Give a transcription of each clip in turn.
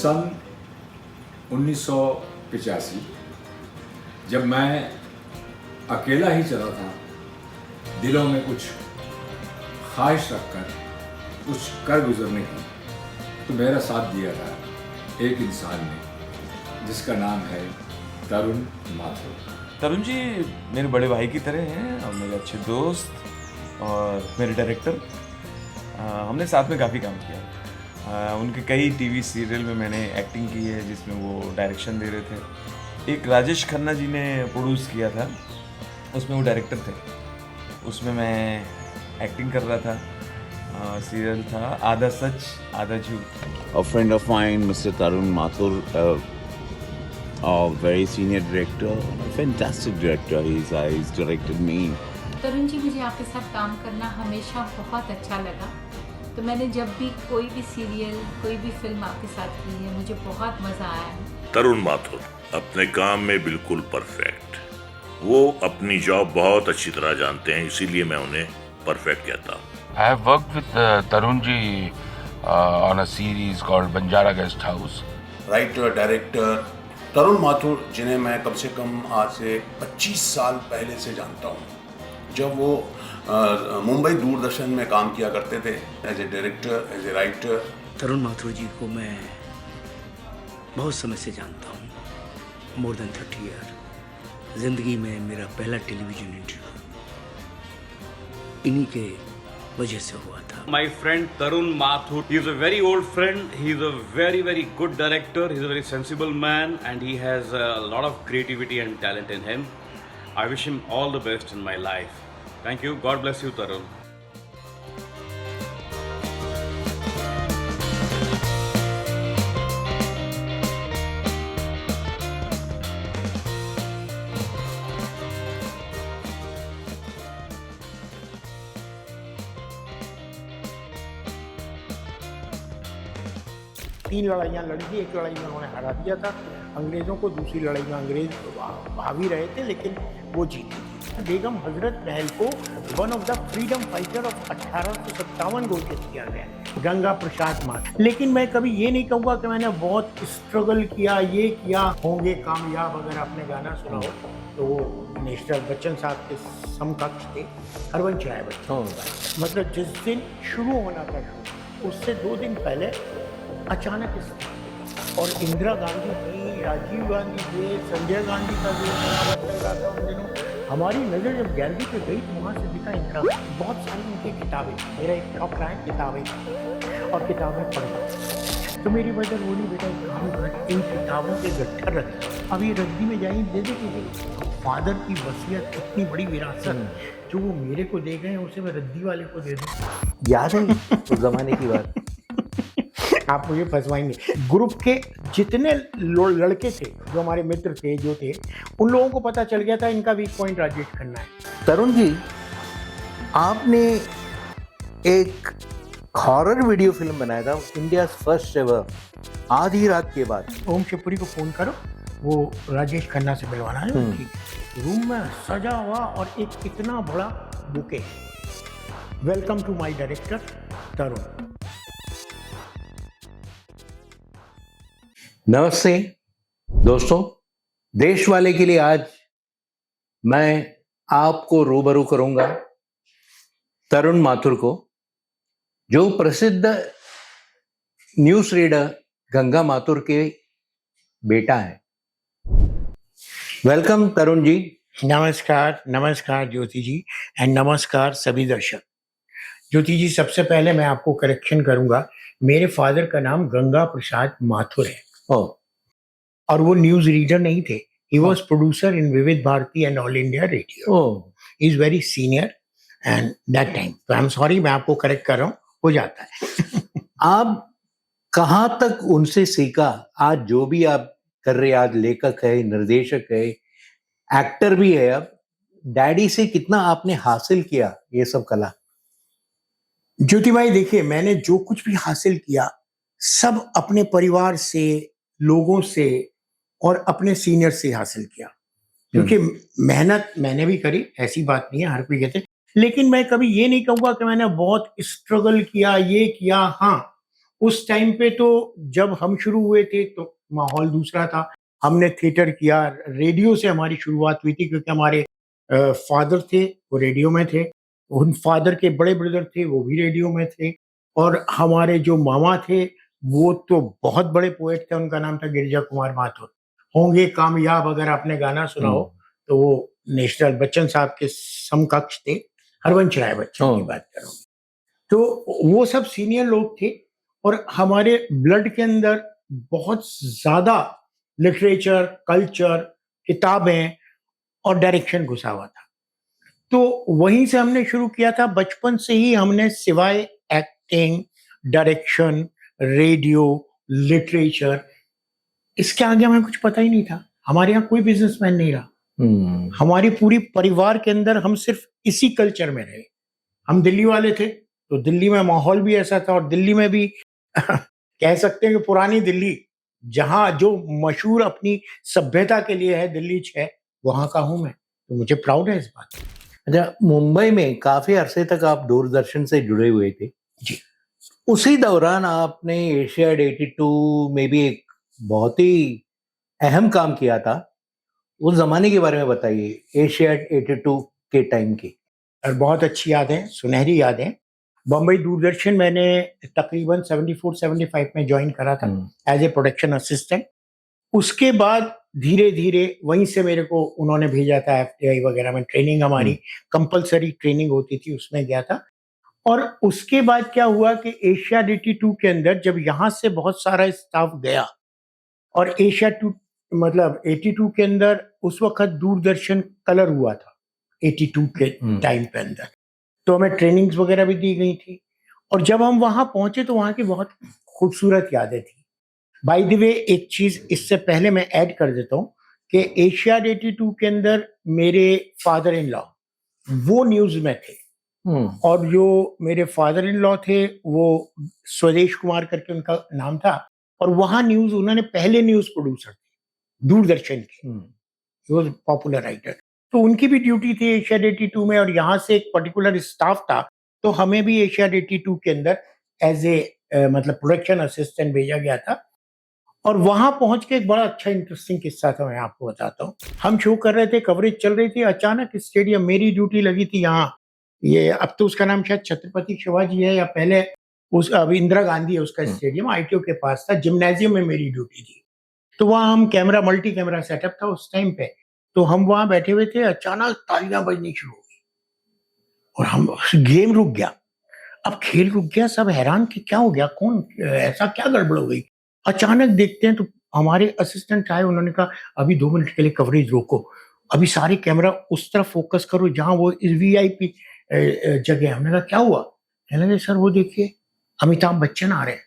सन 1985 जब मैं अकेला ही चला था, दिलों में कुछ ख्वाहिश रखकर कुछ कर गुजरने की, तो मेरा साथ दिया था एक इंसान ने जिसका नाम है तरुण माथुर। तरुण जी मेरे बड़े भाई की तरह हैं और मेरे अच्छे दोस्त और मेरे डायरेक्टर। हमने साथ में काफ़ी काम किया। उनके कई टीवी सीरियल में मैंने एक्टिंग की है जिसमें वो डायरेक्शन दे रहे थे। एक राजेश खन्ना जी ने प्रोड्यूस किया था, उसमें वो डायरेक्टर थे, उसमें मैं एक्टिंग कर रहा था। सीरियल था आधा सच आधा झूठ। A friend of mine, Mr. Tarun Mathur, a very senior director, a fantastic director. He's directed me. Tarun ji, मुझे आपके साथ काम करना हमेशा बहुत अच्छा लगा। तो मैंने जब भी कोई भी सीरियल, कोई भी फिल्म आपके साथ की है, मुझे बहुत मज़ा आया है। तरुण माथुर अपने काम में बिल्कुल परफेक्ट। वो अपनी जॉब बहुत अच्छी तरह जानते हैं, इसीलिए मैं उन्हें परफेक्ट कहता हूँ। I have worked with Tarun ji on a series called Banjara Guest House. Writer director Tarun Mathur, जिन्हें मैं कम से कम आज से 25 साल पहले से जानता हूँ, जब वो मुंबई दूरदर्शन में काम किया करते थे as a director, as a writer. Tarun Mathur ji को मैं बहुत समय से जानता हूँ, मोर देन 30 ईयर। जिंदगी में मेरा पहला टेलीविजन इंटरव्यू इन्हीं के वजह से हुआ था। My friend Tarun Mathur, he is a very old friend. He is a very, very good director. He is a very sensible man, and he has a lot of creativity and talent in him. I wish him all the best in my life. Thank you. God bless you, Tarun. तीन लड़ाइयाँ लड़ी थी, एक लड़ाई में उन्होंने हरा दिया था अंग्रेज़ों को, दूसरी लड़ाई में अंग्रेज भाभी रहे थे लेकिन वो जीते थे। बेगम हजरत महल को one of the freedom fighter of 1857 घोषित किया गया, गंगा प्रसाद माथुर। लेकिन मैं कभी ये नहीं कहूँगा कि मैंने बहुत स्ट्रगल किया, ये किया। होंगे कामयाब अगर आपने गाना सुना हो तो वो मिस्टर बच्चन साहब के समकक्ष थे, हरवंश राय बच्चन। मतलब जिस दिन शुरू होना था शो, उससे 2 दिन पहले अचानक इस और इंदिरा गांधी थी, राजीव गांधी थे, संजय गांधी का जो चल रहा था उन दिनों। हमारी नज़र जब गैलरी पे गई तो वहाँ से दिखा इंदिरा, बहुत सारी उनकी किताबें, मेरा एक शौक रहा है किताबें, और किताबें पढ़ना। तो मेरी मदर बोली, बेटा एक काम कर, इन किताबों के गट्ठर रख, अब ये रद्दी में जाएंगे दे दे। फादर की वसीयत, इतनी बड़ी विरासत जो वो मेरे को दे गए, उसे मैं रद्दी वाले को दे दूँ। याद है उस जमाने की बात? आप मुझे फंसवाएंगे। ग्रुप के जितने लड़के थे, जो हमारे मित्र थे, जो थे, उन लोगों को पता चल गया था इनका वीक पॉइंट राजेश खन्ना है। तरुण जी, आपने एक हॉरर वीडियो फिल्म बनाया था, इंडिया फर्स्ट एवर, आधी रात के बाद। ओम शिवपुरी को फोन करो, वो राजेश खन्ना से मिलवाना है। उनकी रूम में सजा हुआ और एक इतना बड़ा bouquet, welcome to my director Tarun. नमस्ते दोस्तों, देश वाले के लिए आज मैं आपको रूबरू करूंगा तरुण माथुर को, जो प्रसिद्ध न्यूज़ रीडर गंगा माथुर के बेटा है। वेलकम तरुण जी। नमस्कार, नमस्कार ज्योति जी, एंड नमस्कार सभी दर्शक। ज्योति जी, सबसे पहले मैं आपको करेक्शन करूंगा, मेरे फादर का नाम गंगा प्रसाद माथुर है। और वो न्यूज़ रीडर नहीं थे, he was producer in Vividh Bharati and All India Radio. He is very senior and that time, तो आई एम सॉरी, मैं आपको करेक्ट कर रहा हूँ, हो जाता है। आप कहाँ तक उनसे सीखा? आज जो भी आप कर रहे, आज लेखक है, निर्देशक है, एक्टर भी है, अब डैडी से कितना आपने हासिल किया ये सब कला? ज्योति भाई देखिए, मैंने जो कुछ भी हासिल किया सब अपने परिवार से, लोगों से और अपने सीनियर से हासिल किया, क्योंकि मेहनत मैंने भी करी, ऐसी बात नहीं है, हर कोई कहते, लेकिन मैं कभी ये नहीं कहूँगा कि मैंने बहुत स्ट्रगल किया, ये किया। हाँ, उस टाइम पे तो जब हम शुरू हुए थे तो माहौल दूसरा था। हमने थिएटर किया, रेडियो से हमारी शुरुआत हुई थी क्योंकि हमारे फादर थे, वो रेडियो में थे। उन फादर के बड़े ब्रदर थे, वो भी रेडियो में थे। और हमारे जो मामा थे, वो तो बहुत बड़े पोएट थे, उनका नाम था गिरिजा कुमार माथुर। होंगे कामयाब अगर आपने गाना सुना हो, तो वो नेशनल बच्चन साहब के समकक्ष थे, हरवंश राय बच्चन की बात कर रहा हूँ। तो वो सब सीनियर लोग थे और हमारे ब्लड के अंदर बहुत ज़्यादा लिटरेचर, कल्चर, किताबें और डायरेक्शन घुसा हुआ था। तो वहीं से हमने शुरू किया था। बचपन से ही हमने सिवाय एक्टिंग, डायरेक्शन, रेडियो, लिटरेचर, इसके आगे हमें कुछ पता ही नहीं था। हमारे यहाँ कोई बिजनेसमैन नहीं रहा। हमारी पूरी परिवार के अंदर हम सिर्फ इसी कल्चर में रहे। हम दिल्ली वाले थे, तो दिल्ली में माहौल भी ऐसा था और दिल्ली में भी कह सकते हैं कि पुरानी दिल्ली, जहाँ जो मशहूर अपनी सभ्यता के लिए है, दिल्ली 6, वहाँ का हूँ मैं, तो मुझे प्राउड है इस बात। अच्छा, मुंबई में काफी अरसे तक आप दूरदर्शन से जुड़े हुए थे जी। उसी दौरान आपने एशियाड 82 में भी एक बहुत ही अहम काम किया था। उस जमाने के बारे में बताइए, एशियाड 82 के टाइम की। और बहुत अच्छी यादें, सुनहरी यादें। बम्बई दूरदर्शन मैंने तकरीबन 74-75 में ज्वाइन करा था एज ए प्रोडक्शन असिस्टेंट। उसके बाद धीरे धीरे वहीं से मेरे को उन्होंने भेजा था एफटीआई वगैरह में, ट्रेनिंग हमारी कंपलसरी ट्रेनिंग होती थी, उसमें गया था। और उसके बाद क्या हुआ कि एशियाड 82 के अंदर जब यहाँ से बहुत सारा स्टाफ गया और एशियाड 82 के अंदर उस वक्त दूरदर्शन कलर हुआ था 82 के टाइम पे अंदर, तो हमें ट्रेनिंग्स वगैरह भी दी गई थी। और जब हम वहां पहुंचे तो वहां की बहुत खूबसूरत यादें थी। बाय द वे, एक चीज इससे पहले मैं ऐड कर देता हूँ कि एशियाड 82 के अंदर मेरे फादर इन लॉ वो न्यूज में थे। और जो मेरे फादर इन लॉ थे वो स्वदेश कुमार करके उनका नाम था, और वहां न्यूज, उन्होंने पहले न्यूज प्रोड्यूसर थे दूरदर्शन के, वो पॉपुलर राइटर। तो उनकी भी ड्यूटी थी एशियाड 82 में, और यहाँ से एक पर्टिकुलर स्टाफ था, तो हमें भी एशियाड 82 के अंदर एज ए प्रोडक्शन असिस्टेंट भेजा गया था। और वहां पहुंच के एक बड़ा अच्छा इंटरेस्टिंग किस्सा था, मैं आपको बताता हूँ। हम शो कर रहे थे, कवरेज चल रही थी, अचानक स्टेडियम, मेरी ड्यूटी लगी थी यहाँ, ये अब तो उसका नाम शायद छत्रपति शिवाजी है, या पहले उस अभी इंदिरा गांधी है उसका स्टेडियम, आईटीओ के पास था, जिम्नाजियम में मेरी ड्यूटी थी। तो वहाँ हम कैमरा, मल्टी कैमरा सेटअप था उस टाइम पे, तो हम वहां बैठे हुए थे, अचानक तालियां बजनी शुरू हो गई और हम, गेम रुक गया। अब खेल रुक गया, सब हैरान कि क्या हो गया, कौन, ऐसा क्या गड़बड़ हो गई। अचानक देखते हैं तो हमारे असिस्टेंट आए, उन्होंने कहा अभी 2 मिनट के लिए कवरेज रोको, अभी सारे कैमरा उस तरफ फोकस करो जहां वो वीआईपी जगह है। हमने कहा क्या हुआ? कहने लगे सर वो देखिए अमिताभ बच्चन आ रहे हैं।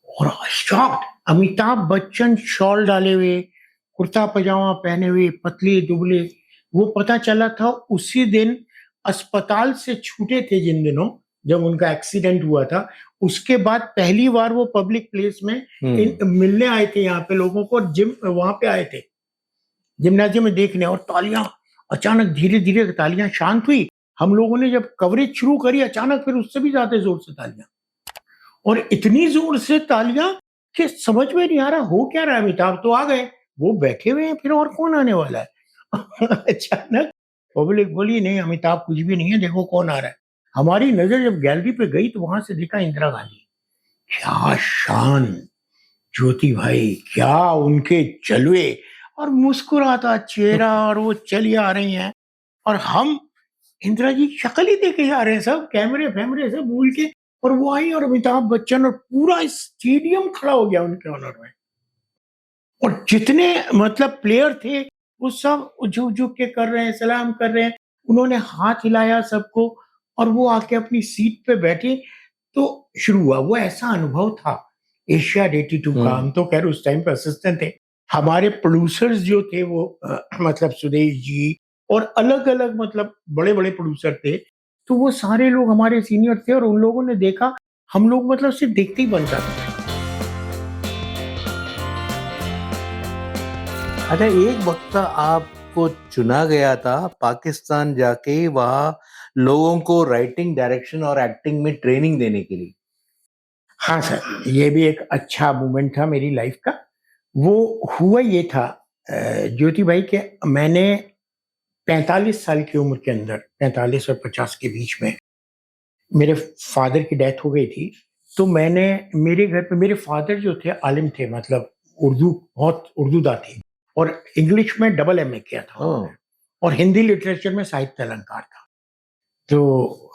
और शॉक्ड, अमिताभ बच्चन शॉल डाले हुए, कुर्ता पजामा पहने हुए, पतले दुबले, वो पता चला था उसी दिन अस्पताल से छूटे थे जिन दिनों जब उनका एक्सीडेंट हुआ था। उसके बाद पहली बार वो पब्लिक प्लेस में मिलने आए थे यहाँ पे लोगों को, जिम वहां पे आए थे जिम्नाजियम में देखने, और तालियां अचानक धीरे धीरे तालियां शांत हुई। हम लोगों ने जब कवरेज शुरू करी, अचानक फिर उससे भी ज्यादा जोर से तालियां, और इतनी जोर से तालियां कि समझ में नहीं आ रहा हो क्या रहा है। अमिताभ तो आ गए, वो बैठे हुए हैं, फिर और कौन आने वाला है। अचानक पब्लिक बोली नहीं अमिताभ कुछ भी नहीं है, देखो कौन आ रहा है। हमारी नजर जब गैलरी पे गई तो वहां से देखा इंदिरा गांधी। क्या शान, ज्योति भाई, क्या उनके जलवे और मुस्कुराता चेहरा, और वो चली आ रही हैं और हम इंदिरा जी की शक्ल ही देखे जा रहे हैं, सब कैमरे फैमरे सब भूल के, और वो आई और अमिताभ बच्चन, और पूरा स्टेडियम खड़ा हो गया उनके ऑनर में। और जितने प्लेयर थे वो सब झुक झुक के कर रहे हैं, सलाम कर रहे हैं, उन्होंने हाथ हिलाया सबको, और वो आके अपनी सीट पे बैठे। तो शुरू हुआ वो ऐसा अनुभव था एशियाड 82 का। हम तो खैर उस टाइम पे असिस्टेंट थे, हमारे प्रोड्यूसर्स जो थे वो सुदेश जी और अलग अलग बड़े बड़े प्रोड्यूसर थे, तो वो सारे लोग हमारे सीनियर थे, और उन लोगों ने देखा, हम लोग सिर्फ देखते ही बन जाते थे। अच्छा, एक वक्त आपको चुना गया था पाकिस्तान जाके वहाँ लोगों को राइटिंग, डायरेक्शन और एक्टिंग में ट्रेनिंग देने के लिए। हाँ सर, ये भी एक अच्छा मोमेंट था मेरी लाइफ का। वो हुआ ये था ज्योति भाई के मैंने 45 साल की उम्र के अंदर 45 और 50 के बीच में मेरे फादर की डेथ हो गई थी। तो मैंने मेरे घर पे मेरे फादर जो थे आलिम थे, मतलब उर्दू बहुत उर्दूदा थे और इंग्लिश में डबल एमए किया था और हिंदी लिटरेचर में साहित्य अलंकार था। तो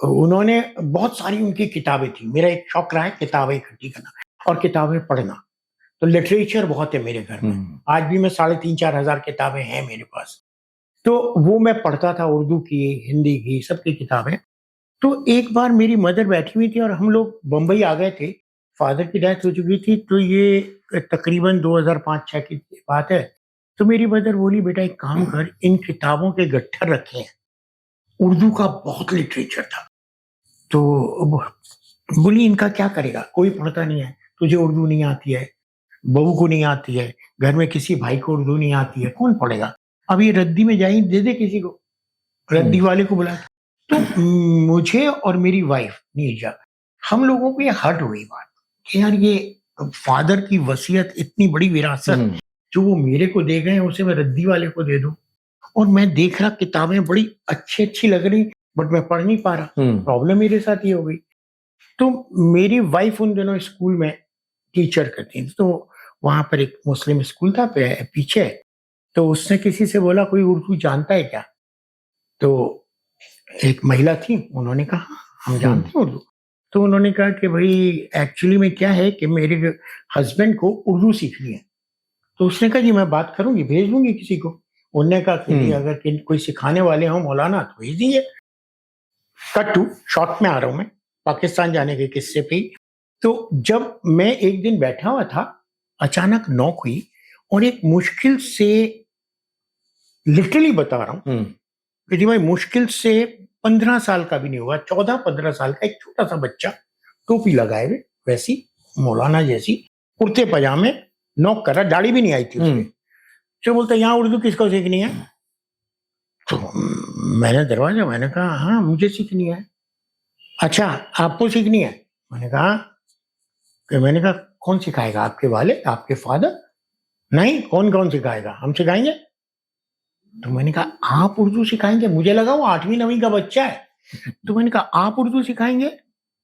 उन्होंने बहुत सारी उनकी किताबें थी। मेरा एक शौक रहा है किताबें इकट्ठी करना और किताबें पढ़ना। तो लिटरेचर बहुत है मेरे घर में। आज भी मैं 3,500-4 हजार किताबें हैं मेरे पास। तो वो मैं पढ़ता था, उर्दू की, हिंदी की, सबकी किताबें। तो एक बार मेरी मदर बैठी हुई थी और हम लोग बम्बई आ गए थे। फादर की डेथ हो चुकी थी, तो ये तकरीबन 2005-6 की बात है। तो मेरी मदर बोली, बेटा एक काम कर, इन किताबों के गट्ठर रखे हैं। उर्दू का बहुत लिटरेचर था। तो बोली इनका क्या करेगा, कोई पढ़ता नहीं है, तुझे उर्दू नहीं आती है, बहू को नहीं आती है, घर में किसी भाई को उर्दू नहीं आती है, कौन पढ़ेगा? अब ये रद्दी में जाए, दे दे किसी को, रद्दी वाले को बुला। तो मुझे और मेरी वाइफ नीरजा, हम लोगों को ये हर्ट हुई बात कि यार ये फादर की वसीयत, इतनी बड़ी विरासत जो वो मेरे को दे गए, उसे मैं रद्दी वाले को दे दूं। और मैं देख रहा किताबें बड़ी अच्छी लग रही, बट मैं पढ़ नहीं पा रहा। प्रॉब्लम मेरे साथ ये हो गई। तो मेरी वाइफ उन दिनों स्कूल में टीचर करती थी, तो वहां पर एक मुस्लिम स्कूल था पीछे। तो उसने किसी से बोला, कोई उर्दू जानता है क्या? तो एक महिला थी, उन्होंने कहा हम जानते हैं उर्दू। तो उन्होंने कहा कि भाई एक्चुअली में क्या है कि मेरे हस्बैंड को उर्दू सीखनी है। तो उसने कहा जी मैं बात करूंगी, भेज दूंगी किसी को। उन्होंने कहा कि अगर कोई सिखाने वाले हो मौलाना तो भेज दीजिए। कट टू शॉर्ट में आ रहा हूं मैं पाकिस्तान जाने के किस्से पे। तो जब मैं एक दिन बैठा हुआ था, अचानक नॉक हुई और एक मुश्किल से, लिटरली बता रहा हूं कि भाई मुश्किल से 15 साल का भी नहीं हुआ, 14-15 साल का एक छोटा सा बच्चा, टोपी लगाए हुए, वैसी मौलाना जैसी, कुर्ते पजामे, नॉक कर रहा, दाढ़ी भी नहीं आई थी उसमें। तो बोलता यहाँ उर्दू किसको सीखनी है? तो मैंने दरवाजा, मैंने कहा हाँ मुझे सीखनी है। अच्छा आपको सीखनी है? मैंने कहा कौन सिखाएगा, आपके वाले, आपके फादर? नहीं, कौन सिखाएगा, हम सिखाएंगे। तो मैंने कहा आप उर्दू सिखाएंगे? मुझे लगा वो 8वीं 9वीं का बच्चा है। तो मैंने कहा आप उर्दू सिखाएंगे?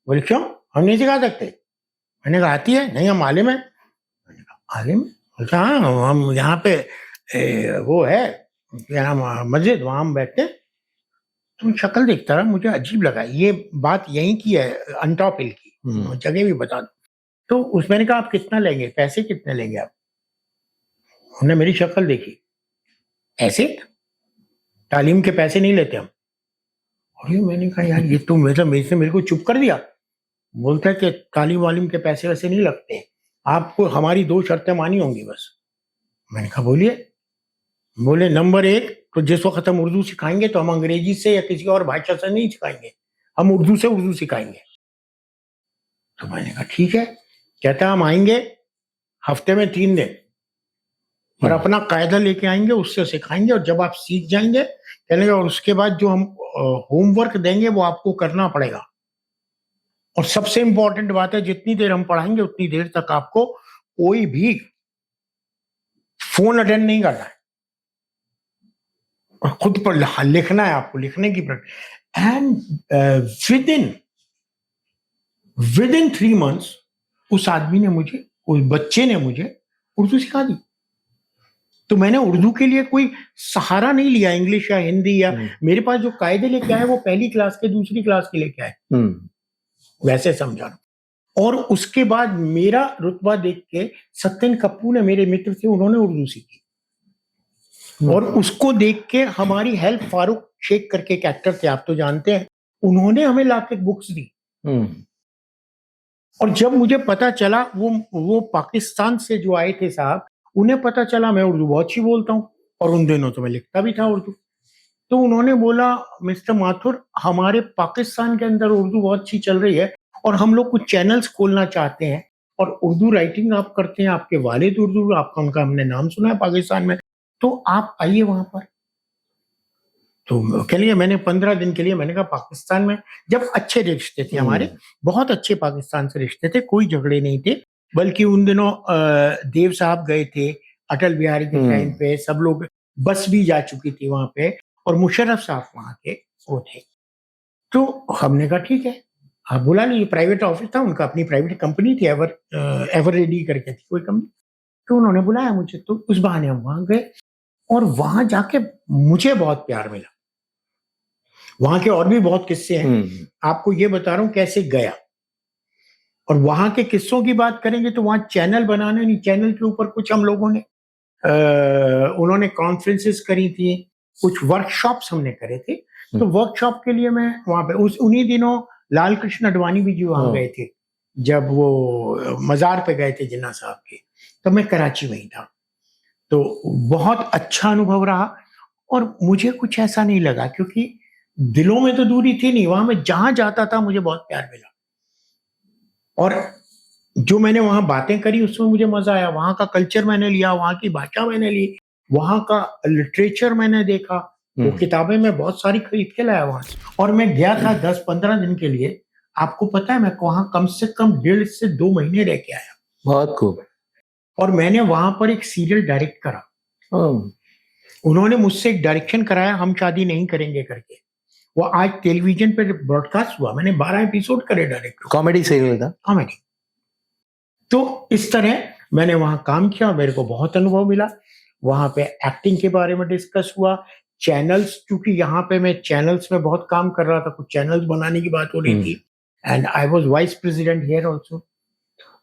बोले क्यों, हम नहीं सिखा सकते। मैंने कहा आती है? नहीं, हम आलिम है। मैंने कहा आलिम? बोलता हाँ, हम यहाँ पे वो है यहाँ मस्जिद, वहां हम बैठते हैं। तो शक्ल देखता रहा, मुझे अजीब लगा। ये बात यहीं की है, अनटॉप हिल की, जगह भी बता दो। तो उस मैंने कहा आप कितना लेंगे, पैसे कितने लेंगे आप? उन्होंने मेरी शक्ल देखी, ऐसे तालीम के पैसे नहीं लेते हम। और ये मैंने कहा यार ये तो मेरे को चुप कर दिया। बोलता है कि तालीम वालीम के पैसे वैसे नहीं लगते, आपको हमारी 2 शर्तें मानी होंगी बस। मैंने कहा बोलिए। बोले नंबर 1, तो जिस वक्त हम उर्दू सिखाएंगे तो हम अंग्रेजी से या किसी और भाषा से नहीं सिखाएंगे, हम उर्दू से उर्दू सिखाएंगे। तो मैंने कहा ठीक है। कहता हम आएंगे हफ्ते में 3 दिन और अपना कायदा लेके आएंगे, उससे सिखाएंगे, और जब आप सीख जाएंगे कहने और उसके बाद जो हम होमवर्क देंगे वो आपको करना पड़ेगा। और सबसे इंपॉर्टेंट बात है, जितनी देर हम पढ़ाएंगे उतनी देर तक आपको कोई भी फोन अटेंड नहीं करना है और खुद पर लिखना है, आपको लिखने की एंड विद इन 3 months उस आदमी ने मुझे, उस बच्चे ने मुझे उर्दू सिखा दी। तो मैंने उर्दू के लिए कोई सहारा नहीं लिया, इंग्लिश या हिंदी, या मेरे पास जो कायदे लेके आए वो पहली क्लास के, दूसरी क्लास के लेके आए, वैसे समझा रहा। और उसके बाद मेरा रुतबा देख के सत्यन कपूर ने, मेरे मित्र थे, उन्होंने उर्दू सीखी। और उसको देख के हमारी हेल्प फारूक शेख करके एक एक्टर थे, आप तो जानते हैं, उन्होंने हमें लाके बुक्स दी। और जब मुझे पता चला, वो पाकिस्तान से जो आए थे साहब, उन्हें पता चला मैं उर्दू बहुत अच्छी बोलता हूँ और उन दिनों तो मैं लिखता भी था उर्दू। तो उन्होंने बोला मिस्टर माथुर, हमारे पाकिस्तान के अंदर उर्दू बहुत अच्छी चल रही है और हम लोग कुछ चैनल्स खोलना चाहते हैं, और उर्दू राइटिंग आप करते हैं, आपके वालिद उर्दू, आपका उनका हमने नाम सुना है पाकिस्तान में, तो आप आइए वहां पर। तो कह लिया मैंने 15 दिन के लिए, मैंने कहा पाकिस्तान में जब अच्छे रिश्ते थे हमारे, बहुत अच्छे पाकिस्तान से रिश्ते थे, कोई झगड़े नहीं थे, बल्कि उन दिनों देव साहब गए थे अटल बिहारी के टाइम पे, सब लोग, बस भी जा चुकी थी वहां पे, और मुशर्रफ साहब वहां के वो थे। तो हमने कहा ठीक है, आप बुला लीजिए, प्राइवेट ऑफिस था उनका, अपनी प्राइवेट कंपनी थी, एवर रेडी करके थी कोई कंपनी। तो उन्होंने बुलाया मुझे, तो उस बहाने हम वहां गए, और वहां जाके मुझे बहुत प्यार मिला। वहां के और भी बहुत किस्से हैं, आपको ये बता रहा हूं कैसे गया। और वहां के किस्सों की बात करेंगे तो वहां चैनल बनाने नहीं, चैनल के ऊपर कुछ हम लोगों ने उन्होंने कॉन्फ्रेंसेस करी थी, कुछ वर्कशॉप्स हमने करे थे। तो वर्कशॉप के लिए मैं वहां पे उन्हीं दिनों लाल कृष्ण अडवाणी भी जी वहां गए थे, जब वो मजार पे गए थे जिन्ना साहब के, तो मैं कराची में ही था। तो बहुत अच्छा अनुभव रहा, और मुझे कुछ ऐसा नहीं लगा, क्योंकि दिलों में तो दूरी थी नहीं, वहां मैं जहां जाता था मुझे बहुत प्यार मिला, और जो मैंने वहां बातें करी उसमें मुझे मजा आया। वहां का कल्चर मैंने लिया, वहां की भाषा मैंने ली, वहां का लिटरेचर मैंने देखा, वो किताबें मैं बहुत सारी खरीद के लाया वहां से। और मैं गया था 10-15 दिन के लिए, आपको पता है मैं वहां कम से कम 1.5 से 2 महीने रह के आया। बहुत खूब। और मैंने वहां पर एक सीरियल डायरेक्ट करा, उन्होंने मुझसे एक डायरेक्शन कराया, हम शादी नहीं करेंगे करके, वो आज टेलीविजन पे ब्रॉडकास्ट हुआ, मैंने 12 एपिसोड करे डायरेक्ट, कॉमेडी सीरियल था, कॉमेडी। तो इस तरह मैंने वहां काम किया, मेरे को बहुत अनुभव मिला। वहां पे एक्टिंग के बारे में डिस्कस हुआ, चैनल्स, क्योंकि यहाँ पे मैं चैनल्स में बहुत काम कर रहा था, कुछ चैनल्स बनाने की बात हो रही थी, and I was vice president here also.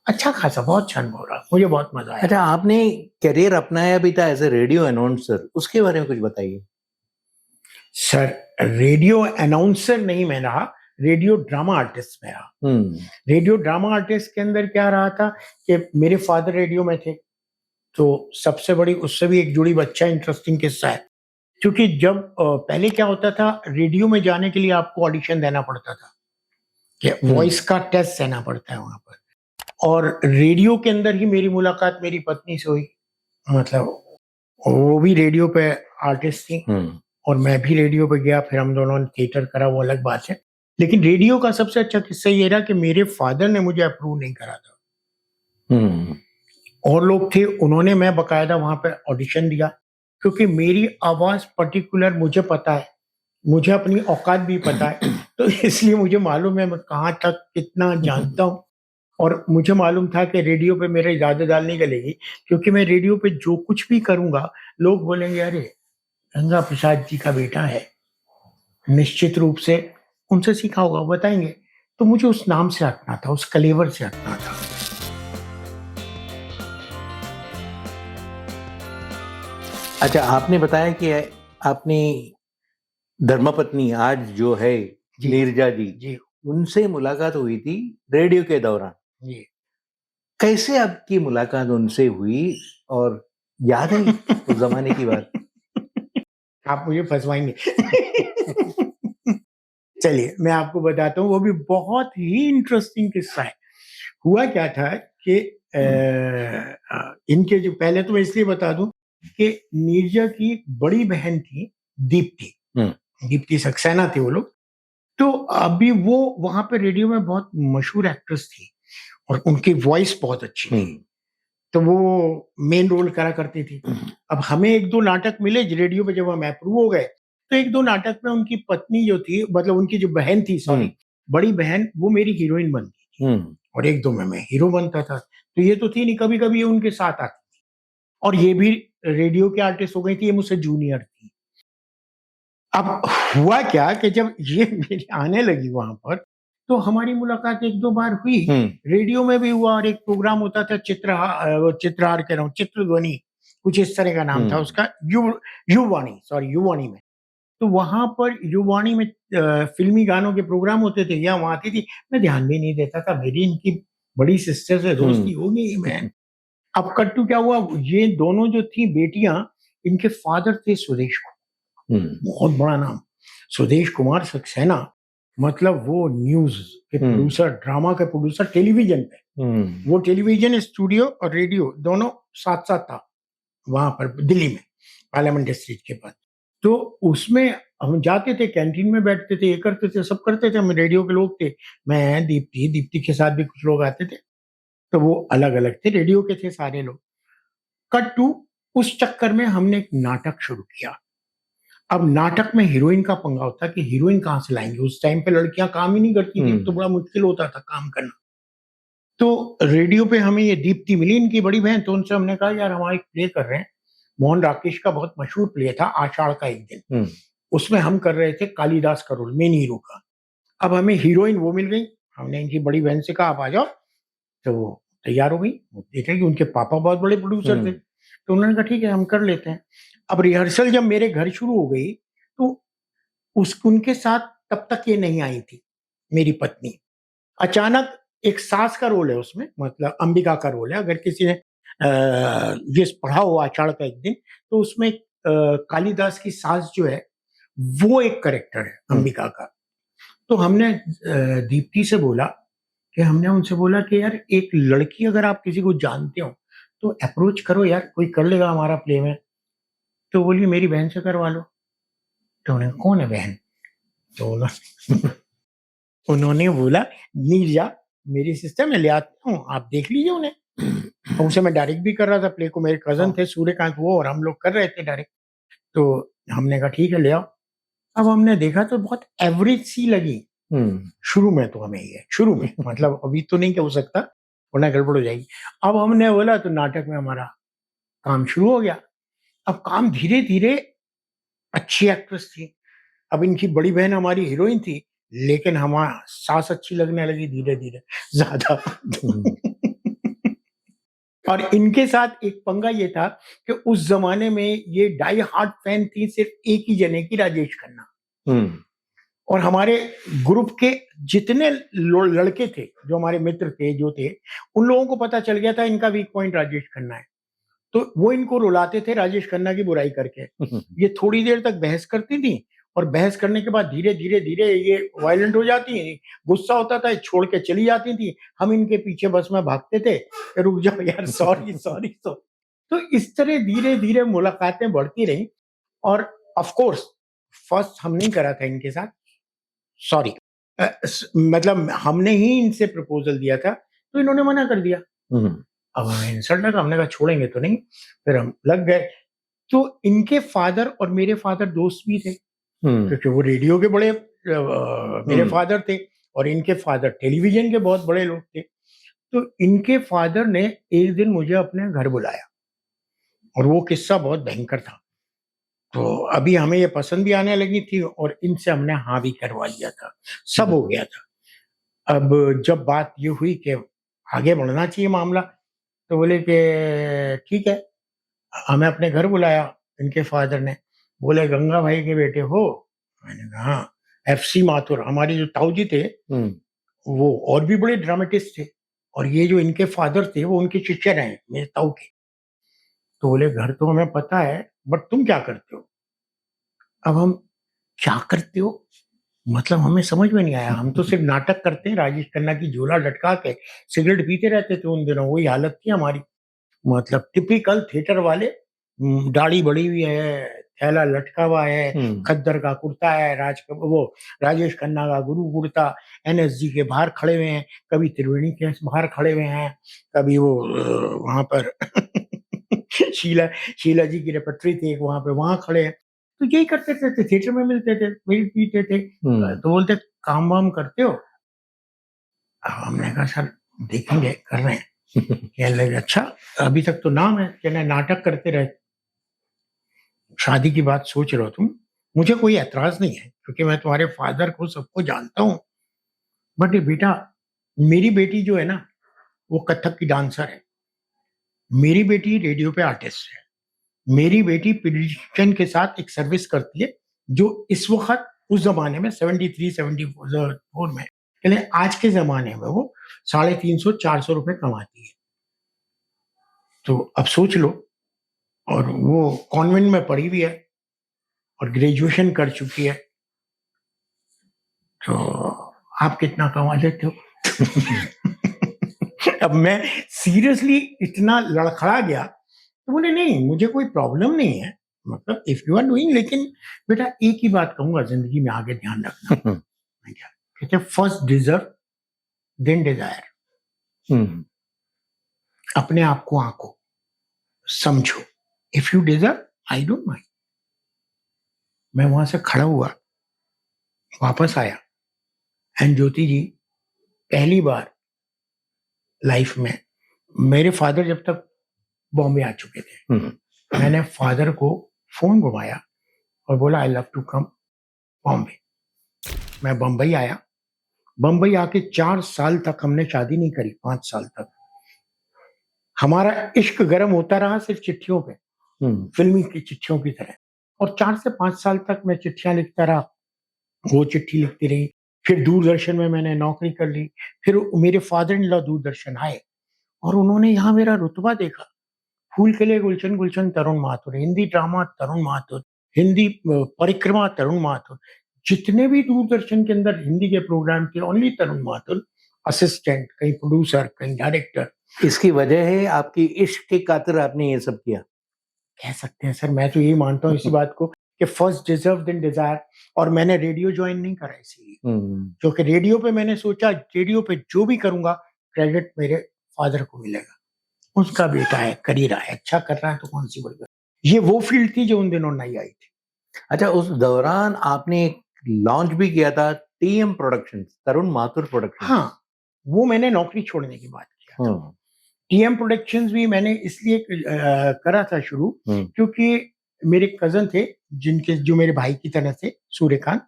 अच्छा खासा बहुत अच्छा अनुभव रहा, मुझे बहुत मजा आया। अच्छा, आपने करियर अपनाया भी था एज ए रेडियो अनाउंसर, उसके बारे में कुछ बताइए। सर, रेडियो अनाउंसर नहीं मैं रहा, रेडियो ड्रामा आर्टिस्ट में रहा। रेडियो ड्रामा आर्टिस्ट के अंदर क्या रहा था कि मेरे फादर रेडियो में थे, तो सबसे बड़ी उससे भी एक जुड़ी बच्चा इंटरेस्टिंग किस्सा है, क्योंकि जब पहले क्या होता था, रेडियो में जाने के लिए आपको ऑडिशन देना पड़ता था, कि वॉइस का टेस्ट देना पड़ता है वहां पर, और रेडियो के अंदर ही मेरी मुलाकात मेरी पत्नी से हुई, मतलब वो भी रेडियो पे आर्टिस्ट थी और मैं भी रेडियो पे गया, फिर हम दोनों ने थिएटर करा, वो अलग बात है। लेकिन रेडियो का सबसे अच्छा किस्सा ये रहा कि मेरे फादर ने मुझे अप्रूव नहीं करा था, और लोग थे, उन्होंने, मैं बकायदा वहां पे ऑडिशन दिया, क्योंकि मेरी आवाज पर्टिकुलर मुझे पता है, मुझे अपनी औकात भी पता है, तो इसलिए मुझे मालूम है मैं कहाँ तक कितना जानता हूँ, और मुझे मालूम था कि रेडियो पे मेरे ज्यादा दाल नहीं गलेगी, क्योंकि मैं रेडियो पे जो कुछ भी करूंगा लोग बोलेंगे अरे गंगा प्रसाद जी का बेटा है, निश्चित रूप से उनसे सीखा होगा, बताएंगे। तो मुझे उस नाम से हटना था, उस कलेवर से हटना था। अच्छा, आपने बताया कि आपने धर्मपत्नी आज जो है नीरजा जी, उनसे मुलाकात हुई थी रेडियो के दौरान। जी। कैसे आपकी मुलाकात उनसे हुई, और याद है उस जमाने की बात? आप मुझे फंसवाएंगे। चलिए मैं आपको बताता हूँ, वो भी बहुत ही इंटरेस्टिंग किस्सा है। हुआ क्या था कि इनके जो, पहले तो मैं इसलिए बता दूं कि नीरजा की बड़ी बहन थी दीप्ति सक्सेना थी वो लोग, तो अभी वो वहां पे रेडियो में बहुत मशहूर एक्ट्रेस थी और उनकी वॉइस बहुत अच्छी थी, तो वो मेन रोल करा करती थी। अब हमें 1-2 नाटक मिले रेडियो पे, जब हम अप्रूव हो गए तो 1-2 नाटक में उनकी पत्नी जो थी, मतलब उनकी जो बहन थी, सॉरी बड़ी बहन, वो मेरी हीरोइन बनती थी और 1-2 में मैं हीरो बनता था। तो ये तो थी नहीं, कभी कभी ये उनके साथ आती थी, और ये भी रेडियो के आर्टिस्ट हो गई थी, ये मुझसे जूनियर थी। अब हुआ क्या कि जब ये मेरी आने लगी वहां पर, तो हमारी मुलाकात 1-2 बार हुई, रेडियो में भी हुआ, और एक प्रोग्राम होता था चित्रहार कह रहा हूँ, चित्रध्वनि, कुछ इस तरह का नाम था उसका, युवाणी में। तो वहां पर युवाणी में फिल्मी गानों के प्रोग्राम होते थे, या वहां आती थी, मैं ध्यान भी नहीं देता था, मेरी इनकी बड़ी सिस्टर से दोस्ती हो गई मैं। अब कट्टू क्या हुआ, ये दोनों जो थी बेटियां, इनके फादर थे सुदेश कुमार, बहुत बड़ा नाम, सुदेश कुमार सक्सेना, मतलब वो न्यूज के प्रोड्यूसर, ड्रामा के प्रोड्यूसर, टेलीविजन पे, वो टेलीविजन स्टूडियो और रेडियो दोनों साथ साथ था वहां पर दिल्ली में, पार्लियामेंट स्ट्रीट के पास। तो उसमें हम जाते थे, कैंटीन में बैठते थे, ये करते थे, सब करते थे। हम रेडियो के लोग थे, मैं, दीप्ति के साथ भी कुछ लोग आते थे। तो वो अलग-अलग थे, रेडियो के थे सारे लोग। कट टू उस चक्कर में हमने एक नाटक शुरू किया। अब नाटक में हीरोइन का पंगा होता कि हीरोइन कहाँ से लाएँगे? उस टाइम पे लड़कियाँ काम ही नहीं करती थी, तो बड़ा मुश्किल होता था काम करना। तो रेडियो पे हमें ये दीप्ति मिली, इनकी बड़ी बहन, तो उनसे हमने कहा, यार हम एक प्ले कर रहे हैं। मोहन राकेश का बहुत मशहूर प्ले था, आषाढ़ का एक दिन। उसमें हम कर रहे थे कालिदास का रोल, मेन हीरो का। अब हमें हीरोइन वो मिल गई, हमने इनकी बड़ी बहन से कहा, आप आ जाओ। तो वो तैयार हो गई। वो देखे कि उनके पापा बहुत बड़े प्रोड्यूसर थे, तो उन्होंने कहा ठीक है हम कर लेते हैं। अब रिहर्सल जब मेरे घर शुरू हो गई, तो उनके साथ तब तक ये नहीं आई थी, मेरी पत्नी। अचानक एक सास का रोल है उसमें, मतलब अंबिका का रोल है। अगर किसी ने ये पढ़ा हो आषाढ़ का एक दिन, तो उसमें कालिदास की सास जो है, वो एक कैरेक्टर है अंबिका का। तो हमने दीप्ति से बोला कि हमने उनसे बोला कि यार एक लड़की अगर आप किसी को जानते हो तो अप्रोच करो यार, कोई कर लेगा हमारा प्ले में। तो बोली मेरी बहन से करवा लो। तो उन्होंने कौन है बहन? तो उन्होंने बोला नीरजा मेरी सिस्टर, मैं ले आता हूँ, आप देख लीजिए उन्हें। और उसे मैं डायरेक्ट भी कर रहा था प्ले को, मेरे कजन थे सूर्यकांत, वो और हम लोग कर रहे थे डायरेक्ट। तो हमने कहा ठीक है ले आओ। अब हमने देखा तो बहुत एवरेज सी लगी शुरू में, तो हमें ये शुरू में मतलब अभी तो नहीं हो सकता वरना गड़बड़ हो जाएगी। अब हमने बोला तो नाटक में हमारा काम शुरू हो गया। अब काम धीरे धीरे, अच्छी एक्ट्रेस थी, अब इनकी बड़ी बहन हमारी हीरोइन थी, लेकिन हमारा सास अच्छी लगने लगी धीरे धीरे ज्यादा। और इनके साथ एक पंगा ये था कि उस जमाने में ये डाई हार्ड फैन थी सिर्फ एक ही जने की, राजेश खन्ना। और हमारे ग्रुप के जितने लड़के थे, जो हमारे मित्र थे, जो थे, उन लोगों को पता चल गया था इनका वीक पॉइंट राजेश खन्ना है। तो वो इनको रुलाते थे राजेश खन्ना की बुराई करके। ये थोड़ी देर तक बहस करती थी, और बहस करने के बाद धीरे धीरे धीरे ये वायलेंट हो जाती है, गुस्सा होता था, छोड़ के चली जाती थी। हम इनके पीछे बस में भागते थे, रुक जाओ यार, सॉरी सॉरी सॉरी। तो इस तरह धीरे धीरे मुलाकातें बढ़ती रही। और ऑफ कोर्स फर्स्ट हम नहीं करा था इनके साथ, सॉरी, मतलब हमने ही इनसे प्रपोजल दिया था, तो इन्होंने मना कर दिया। अब हमें इंसल्ट लगा, हमने कहा छोड़ेंगे तो नहीं, फिर हम लग गए। तो इनके फादर और मेरे फादर दोस्त भी थे, क्योंकि वो रेडियो के बड़े मेरे फादर थे, और इनके फादर टेलीविजन के बहुत बड़े लोग थे। तो इनके फादर ने एक दिन मुझे अपने घर बुलाया, और वो किस्सा बहुत भयंकर था। तो अभी हमें ये पसंद भी आने लगी थी, और इनसे हमने हाँ भी करवा लिया था, सब हो गया था। अब जब बात ये हुई कि आगे बढ़ना चाहिए मामला, तो बोले कि ठीक है, हमें अपने घर बुलाया इनके फादर ने। बोले गंगा भाई के बेटे हो? मैंने कहा हाँ। FC माथुर, हमारे जो ताऊ जी थे, वो और भी बड़े ड्रामेटिस्ट थे, और ये जो इनके फादर थे वो उनके शिष्य रहे मेरे ताऊ के। तो बोले घर तो हमें पता है, बट तुम क्या करते हो? अब हम क्या करते हो मतलब हमें समझ में नहीं आया। हम तो सिर्फ नाटक करते हैं, राजेश खन्ना की झोला लटका के सिगरेट पीते रहते थे उन दिनों, वही हालत थी हमारी। मतलब टिपिकल थिएटर वाले, दाढ़ी बड़ी हुई है, थैला लटका हुआ है, खद्दर का कुर्ता है, राजेश खन्ना का गुरु कुर्ता, NSG के बाहर खड़े हुए हैं, कभी त्रिवेणी के बाहर खड़े हुए हैं, कभी वो वहां पर शीला जी की रेपट्री थी वहां पे, वहां खड़े हैं। तो यही करते थे, थिएटर में मिलते थे, वही पीते थे। तो बोलते काम वाम करते हो? हमने कहा सर देखेंगे, कर रहे हैं। कहने लगे अच्छा, अभी तक तो नाम है, कहना नाटक करते रहे, शादी की बात सोच रहे हो तुम? मुझे कोई ऐतराज नहीं है, क्योंकि मैं तुम्हारे फादर को सबको जानता हूँ, बट बेटा मेरी बेटी जो है ना, वो कथक की डांसर है, मेरी बेटी रेडियो पे आर्टिस्ट है, मेरी बेटी पीडियाट्रिशियन के साथ एक सर्विस करती है, जो इस वक्त उस जमाने में 73-74 में, यानी आज के जमाने में वो 350-400 रुपए कमाती है। तो अब सोच लो, और वो कॉन्वेंट में पढ़ी हुई है और ग्रेजुएशन कर चुकी है, तो आप कितना कमा लेते हो? अब मैं सीरियसली इतना लड़खड़ा गया, तो बोले नहीं मुझे कोई प्रॉब्लम नहीं है, मतलब इफ यू आर डूइंग, लेकिन बेटा एक ही बात कहूंगा जिंदगी में आगे ध्यान रखना, कहते फर्स्ट डिजर्व देन डिजायर। अपने आप को आंको, समझो, if you deserve I don't mind. मैं वहां से खड़ा हुआ, वापस आया, एंड ज्योति जी पहली बार लाइफ में, मेरे फादर जब तक बॉम्बे आ चुके थे, मैंने फादर को फोन घुमाया और बोला I love to come Bombay. मैं बम्बई आया, बम्बई आके 4 साल तक हमने शादी नहीं करी, 5 साल तक हमारा इश्क गर्म होता रहा सिर्फ चिट्ठियों पे, फिल्मी की चिट्ठियों की तरह। और 4 से 5 साल तक मैं चिट्ठियां लिखता रहा, वो चिट्ठी लिखती रही। फिर दूरदर्शन में मैंने नौकरी कर ली। फिर मेरे फादर इन लॉ दूरदर्शन आए और उन्होंने यहाँ मेरा रुतबा देखा, फूल के लिए गुलशन गुलशन तरुण माथुर, हिंदी ड्रामा तरुण माथुर, हिंदी परिक्रमा तरुण माथुर, जितने भी दूरदर्शन के अंदर हिंदी के प्रोग्राम थे ओनली तरुण माथुर, असिस्टेंट, कहीं प्रोड्यूसर, कहीं डायरेक्टर। इसकी वजह है आपकी इश्क के खातिर आपने ये सब किया, कह सकते हैं सर। मैं तो यही मानता हूँ इसी बात को कि फर्स्ट डिजर्व देन डिजायर। और मैंने रेडियो ज्वाइन नहीं करा इसीलिए, क्योंकि रेडियो पे मैंने सोचा रेडियो पे जो भी करूंगा क्रेडिट मेरे फादर को मिलेगा, उसका बेटा है, करियर है, अच्छा कर रहा है तो कौन सी बड़ी बात। ये वो फील्ड थी जो उन दिनों नई आई थी। अच्छा, उस दौरान आपने लॉन्च भी किया था टीएम प्रोडक्शंस, तरुण माथुर प्रोडक्शन। हाँ, वो मैंने नौकरी छोड़ने की बात किया था। टीएम प्रोडक्शंस भी मैंने इसलिए करा था शुरू, क्योंकि मेरे कजन थे जिनके, जो मेरे भाई की तरह थे, सूर्यकांत,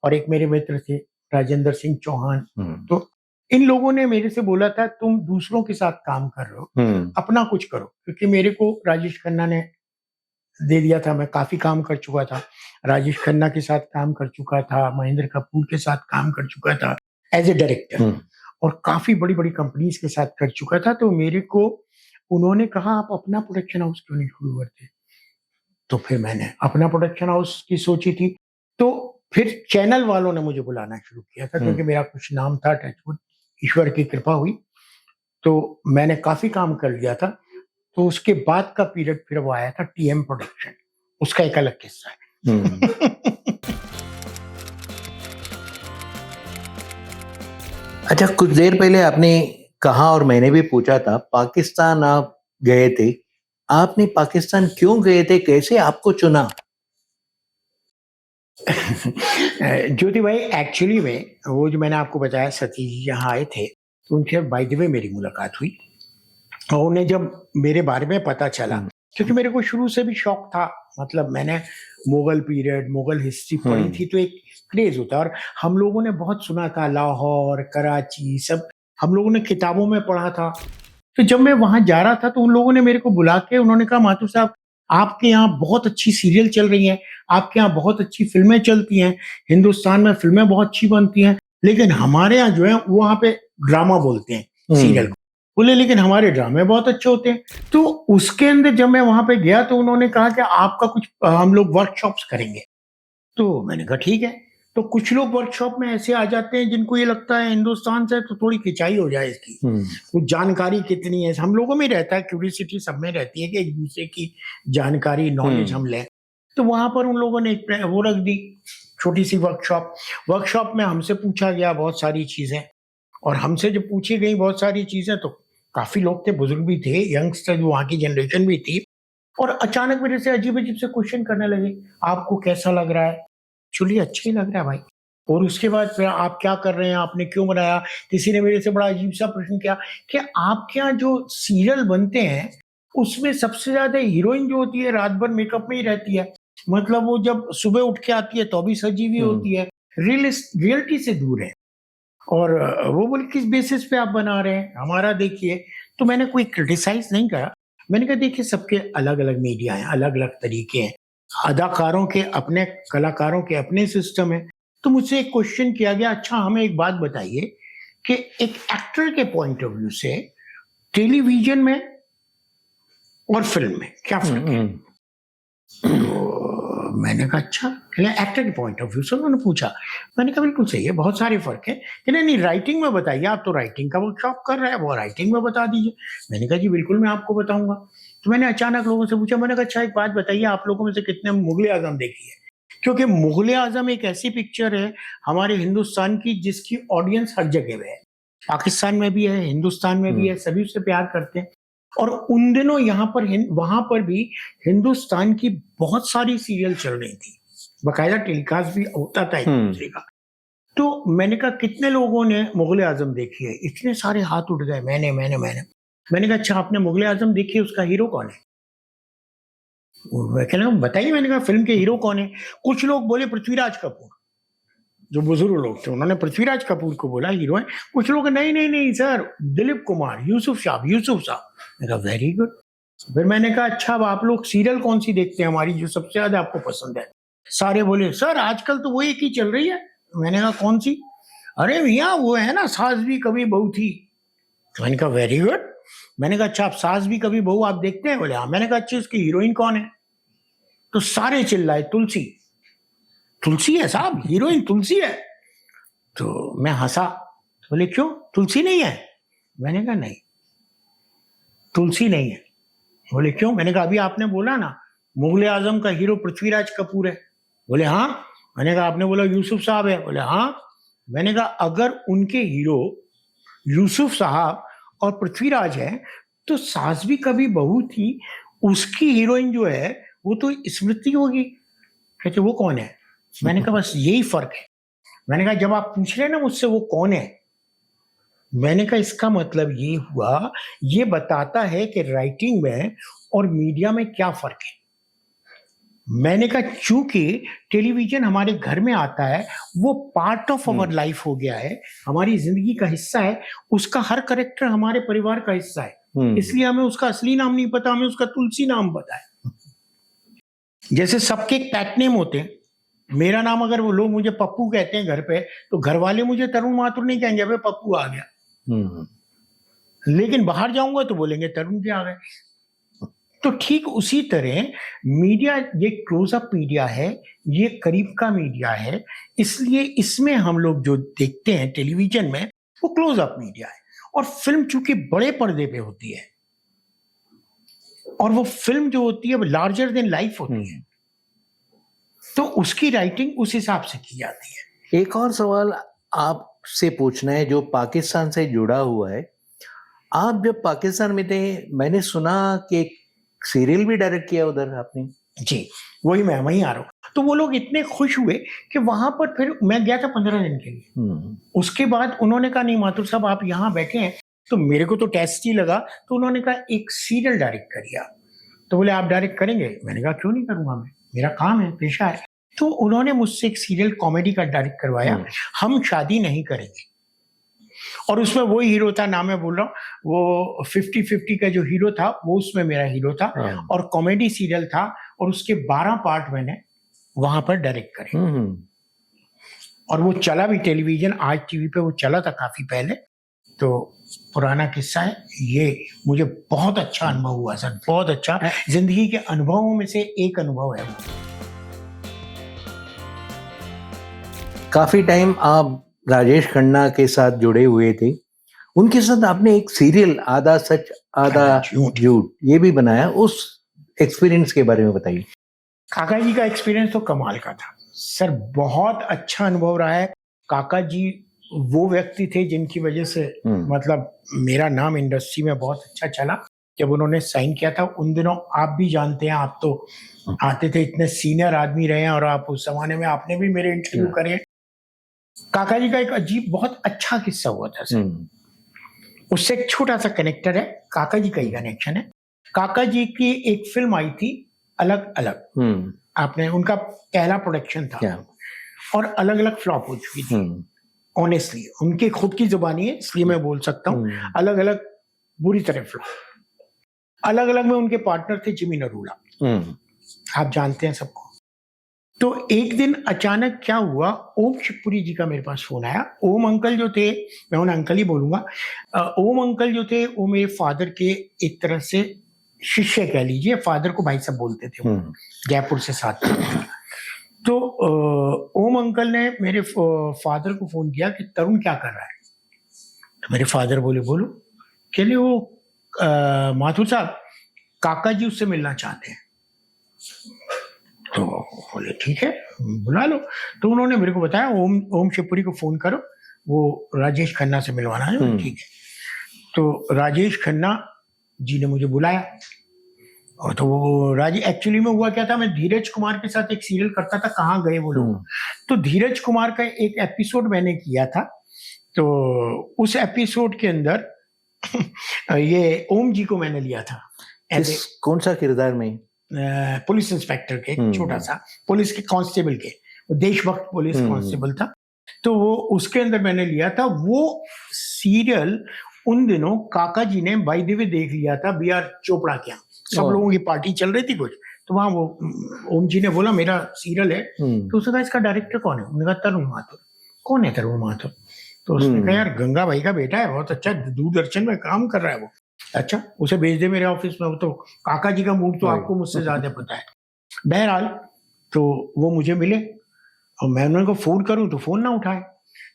और एक मेरे मित्र थे राजेंद्र सिंह चौहान। तो इन लोगों ने मेरे से बोला था तुम दूसरों के साथ काम कर रहे हो, अपना कुछ करो, क्योंकि मेरे को राजेश खन्ना ने दे दिया था, मैं काफी काम कर चुका था, राजेश खन्ना के साथ काम कर चुका था, महेंद्र कपूर के साथ काम कर चुका था एज ए डायरेक्टर, और काफी बड़ी बड़ी कंपनीज के साथ कर चुका था। तो मेरे को उन्होंने कहा आप अपना प्रोडक्शन हाउस क्यों नहीं शुरू करते। तो फिर मैंने अपना प्रोडक्शन हाउस की सोची थी। तो फिर चैनल वालों ने मुझे बुलाना शुरू किया था, क्योंकि मेरा कुछ नाम था, टचवुड, ईश्वर की कृपा हुई, तो मैंने काफी काम कर लिया था। तो उसके बाद का पीरियड फिर वो आया था टीएम प्रोडक्शन, उसका एक अलग किस्सा है। अच्छा, कुछ देर पहले आपने कहा और मैंने भी पूछा था, पाकिस्तान आप गए थे, आपने पाकिस्तान क्यों गए थे, कैसे आपको चुना? ज्योति भाई, एक्चुअली में वो जो मैंने आपको बताया सतीश जी यहाँ आए थे, तो उनसे बाय द वे मेरी मुलाकात हुई, और उन्हें जब मेरे बारे में पता चला, क्योंकि मेरे को शुरू से भी शौक था, मतलब मैंने मुगल पीरियड, मुगल हिस्ट्री पढ़ी थी, तो एक क्रेज होता है। और हम लोगों ने बहुत सुना था, लाहौर, कराची, सब हम लोगों ने किताबों में पढ़ा था। तो जब मैं वहां जा रहा था तो उन लोगों ने मेरे को बुला के उन्होंने कहा माथुर साहब, आपके यहाँ बहुत अच्छी सीरियल चल रही हैं, आपके यहाँ बहुत अच्छी फिल्में चलती हैं, हिंदुस्तान में फिल्में बहुत अच्छी बनती हैं, लेकिन हमारे यहाँ जो है वो वहाँ पे ड्रामा बोलते हैं सीरियल को। बोले लेकिन हमारे ड्रामे बहुत अच्छे होते हैं। तो उसके अंदर जब मैं वहां पे गया तो उन्होंने कहा कि आपका कुछ हम लोग वर्कशॉप्स करेंगे। तो मैंने कहा ठीक है। तो कुछ लोग वर्कशॉप में ऐसे आ जाते हैं जिनको ये लगता है हिंदुस्तान से तो थोड़ी खिंचाई हो जाए इसकी, कुछ जानकारी कितनी है, हम लोगों में रहता है, क्यूरियोसिटी सब में रहती है कि एक दूसरे की जानकारी, नॉलेज हम लें। तो वहां पर उन लोगों ने एक वो रख दी, छोटी सी वर्कशॉप में हमसे पूछा गया बहुत सारी चीजें, और हमसे जब पूछी गई बहुत सारी चीजें तो काफी लोग थे, बुजुर्ग भी थे, यंगस्टर, वहाँ की जनरेशन भी थी, और अचानक मेरे से अजीब अजीब से क्वेश्चन करने लगे, आपको कैसा लग रहा है? चलिए अच्छा ही लग रहा है भाई। और उसके बाद फिर आप क्या कर रहे हैं, आपने क्यों बनाया? किसी ने मेरे से बड़ा अजीब सा प्रश्न किया कि आपके यहाँ जो सीरियल बनते हैं उसमें सबसे ज्यादा हीरोइन जो होती है रात भर मेकअप में ही रहती है, मतलब वो जब सुबह उठ के आती है तो भी सजी हुई होती है, रियलिटी से दूर है। और वो बोले किस बेसिस पे आप बना रहे हैं, हमारा देखिए। तो मैंने कोई क्रिटिसाइज नहीं करा, मैंने कहा देखिए सबके अलग अलग मीडिया हैं, अलग अलग तरीके हैं, अदाकारों के अपने, कलाकारों के अपने सिस्टम है। तो मुझसे एक क्वेश्चन किया गया, अच्छा हमें एक बात बताइए कि एक एक्टर के पॉइंट ऑफ व्यू से टेलीविजन में और फिल्म में क्या फर्क है? तो मैंने कहा अच्छा, एक्टर के पॉइंट ऑफ व्यू से उन्होंने पूछा। मैंने कहा बिल्कुल सही है, बहुत सारे फर्क है। कि नहीं राइटिंग में बताइए, आप तो राइटिंग का वर्कशॉप कर रहे हैं, वो राइटिंग में बता दीजिए। मैंने कहा जी बिल्कुल मैं आपको बताऊंगा। तो मैंने अचानक लोगों से पूछा, मैंने कहा अच्छा एक बात बताइए, आप लोगों में से कितने मुगल आजम देखी है? क्योंकि मुगल आजम एक ऐसी पिक्चर है हमारे हिंदुस्तान की जिसकी ऑडियंस हर जगह पे है, पाकिस्तान में भी है, हिंदुस्तान में भी है, सभी उससे प्यार करते हैं। और उन दिनों यहाँ पर वहां पर भी हिंदुस्तान की बहुत सारी सीरियल चल रही थी, बाकायदा टेलीकास्ट भी होता था एक दूसरे का। तो मैंने कहा कितने लोगों ने मुगल आजम देखी है? इतने सारे हाथ उठ गए, मैंने कहा अच्छा आपने मुगल आजम देखी है, उसका हीरो कौन है? कहना बताइए। मैंने कहा फिल्म के हीरो कौन है? कुछ लोग बोले पृथ्वीराज कपूर, जो बुजुर्ग लोग थे उन्होंने पृथ्वीराज कपूर को बोला हीरो है। कुछ लोग नहीं सर, दिलीप कुमार, यूसुफ साहब। मैंने कहा वेरी गुड। फिर मैंने कहा अच्छा अब आप लोग सीरियल कौन सी देखते हैं हमारी, जो सबसे ज्यादा आपको पसंद है? सारे बोले सर आजकल तो वो एक ही चल रही है। मैंने कहा कौन सी? अरे भैया वो है ना सास भी कभी बहू थी। मैंने कहा वेरी गुड। मैंने कहा अच्छा आप सास भी कभी बहू आप देखते हैं? बोले हाँ। मैंने कहा अच्छा इसकी हीरोइन कौन है? तो सारे चिल्लाए तुलसी है साहब, हीरोइन तुलसी है। तो मैं हंसा, बोले क्यों तुलसी नहीं है? मैंने कहा नहीं तुलसी नहीं है। बोले क्यों? मैंने कहा अभी आपने बोला ना मुगल आजम का हीरो पृथ्वीराज कपूर है। बोले हाँ। मैंने कहा आपने बोला यूसुफ साहब है। बोले हाँ। मैंने कहा अगर उनके हीरो यूसुफ साहब और पृथ्वीराज है तो सास भी कभी बहू थी, उसकी हीरोइन जो है वो तो स्मृति होगी। कहते वो कौन है? मैंने कहा बस यही फर्क है। मैंने कहा जब आप पूछ रहे हैं ना मुझसे वो कौन है, मैंने कहा इसका मतलब ये हुआ, ये बताता है कि राइटिंग में और मीडिया में क्या फर्क है। मैंने कहा चूंकि टेलीविजन हमारे घर में आता है, वो पार्ट ऑफ अवर लाइफ हो गया है, हमारी जिंदगी का हिस्सा है, उसका हर कैरेक्टर हमारे परिवार का हिस्सा है, इसलिए हमें उसका असली नाम नहीं पता, हमें उसका तुलसी नाम पता है। जैसे सबके एक पैट नेम होते हैं, मेरा नाम अगर वो लोग मुझे पप्पू कहते हैं घर पे, तो घर वाले मुझे तरुण माथुर नहीं कहेंगे भाई पप्पू आ गया, लेकिन बाहर जाऊंगा तो बोलेंगे तरुण जी आ गए। तो ठीक उसी तरह मीडिया, ये क्लोजअप मीडिया है, ये करीब का मीडिया है, इसलिए इसमें हम लोग जो देखते हैं टेलीविजन में वो क्लोजअप मीडिया है। और फिल्म चूंकि बड़े पर्दे पे होती है और वो फिल्म जो होती है वो लार्जर देन लाइफ होती है, तो उसकी राइटिंग उस हिसाब से की जाती है। एक और सवाल आपसे पूछना है जो पाकिस्तान से जुड़ा हुआ है। आप जब पाकिस्तान में थे, मैंने सुना कि एक सीरियल भी डायरेक्ट किया उधर आपने। जी वही, मैं वहीं आ रहा हूँ। तो वो लोग इतने खुश हुए कि वहां पर फिर मैं गया था 15 दिन के लिए। उसके बाद उन्होंने कहा नहीं माथुर साहब आप यहाँ बैठे हैं, तो मेरे को तो टेस्ट ही लगा, तो उन्होंने कहा एक सीरियल डायरेक्ट करिए आप। तो बोले आप डायरेक्ट करेंगे? मैंने कहा क्यों नहीं करूंगा, मैं, मेरा काम है, पेशा है। तो उन्होंने मुझसे एक सीरियल कॉमेडी का डायरेक्ट करवाया, हम शादी नहीं करेंगे, और उसमें वो हीरो था, नाम मैं बोल रहा हूँ, वो 50-50 का जो हीरो था वो उसमें मेरा हीरो था, और कॉमेडी सीरियल था, और उसके 12 पार्ट मैंने वहां पर डायरेक्ट करे, और वो चला भी टेलीविजन, आज टीवी पे वो चला था काफी पहले। तो पुराना किस्सा है ये, मुझे बहुत अच्छा अनुभव हुआ सर, बहुत अच्छा, जिंदगी के अनुभवों में से एक अनुभव है वो। काफी टाइम आप राजेश खन्ना के साथ जुड़े हुए थे, उनके साथ आपने एक सीरियल आधा सच आधा झूठ ये भी बनाया, उस एक्सपीरियंस के बारे में बताइए। काका जी का एक्सपीरियंस तो कमाल का था सर, बहुत अच्छा अनुभव रहा है। काका जी वो व्यक्ति थे जिनकी वजह से मतलब मेरा नाम इंडस्ट्री में बहुत अच्छा चला। जब उन्होंने साइन किया था उन दिनों, आप भी जानते हैं, आप तो आते थे, इतने सीनियर आदमी रहे हैं, और आप उस जमाने में आपने भी मेरे इंटरव्यू करे। काका जी का एक अजीब बहुत अच्छा किस्सा हुआ था सर, उससे एक छोटा सा कनेक्टर है, काका जी का ही कनेक्शन है। काका जी की एक फिल्म आई थी अलग अलग, आपने, उनका पहला प्रोडक्शन था, और अलग अलग फ्लॉप हो चुकी थी। ऑनेस्टली उनकी खुद की जुबानी है, इसलिए मैं बोल सकता हूँ, अलग अलग बुरी तरह फ्लॉप। अलग अलग में उनके पार्टनर थे जिमी नरूला, आप जानते हैं सबको। तो एक दिन अचानक क्या हुआ, ओम शिवपुरी जी का मेरे पास फोन आया। ओम अंकल जो थे, मैं उन्हें अंकल ही बोलूंगा, ओम अंकल जो थे वो मेरे फादर के एक तरह से शिष्य कह लीजिए, फादर को भाई साहब बोलते थे, जयपुर से साथ। तो ओम अंकल ने मेरे फादर को फोन किया कि तरुण क्या कर रहा है। तो मेरे फादर बोले बोलो। कहले वो माथुर साहब काका जी उससे मिलना चाहते हैं। तो बोले ठीक है बुला लो। तो उन्होंने मेरे को बताया ओम शिवपुरी को फोन करो, वो राजेश खन्ना से मिलवाना है। ठीक है, तो राजेश खन्ना जी ने मुझे बुलाया। और तो वो एक्चुअली में हुआ क्या था, मैं धीरज कुमार के साथ एक सीरियल करता था, कहाँ गए वो लोग। तो धीरज कुमार का एक एपिसोड मैंने किया था। तो उस एपिसोड के अंदर ये ओम जी को मैंने लिया था। कौन सा किरदार में? पुलिस इंस्पेक्टर के, छोटा सा पुलिस के कांस्टेबल के, देशभक्त पुलिस कांस्टेबल था। तो वो उसके अंदर मैंने लिया था। वो सीरियल उन दिनों काका जी ने बाय द वे देख लिया था बी आर चोपड़ा के यहाँ, सब लोगों की पार्टी चल रही थी कुछ, तो वहां वो ओम जी ने बोला मेरा सीरियल है। तो उसने कहा इसका डायरेक्टर कौन है? उन्होंने कहा तरुण माथुर। कौन है तरुण माथुर? तो उसने कहा यार गंगा भाई का बेटा है, बहुत अच्छा, दूरदर्शन में काम कर रहा है वो। अच्छा उसे भेज दे मेरे ऑफिस में, वो तो काका जी का मूड तो आपको मुझसे ज्यादा पता है। बहरहाल तो वो मुझे मिले और मैं उनको फोन करूं तो फोन ना उठाए।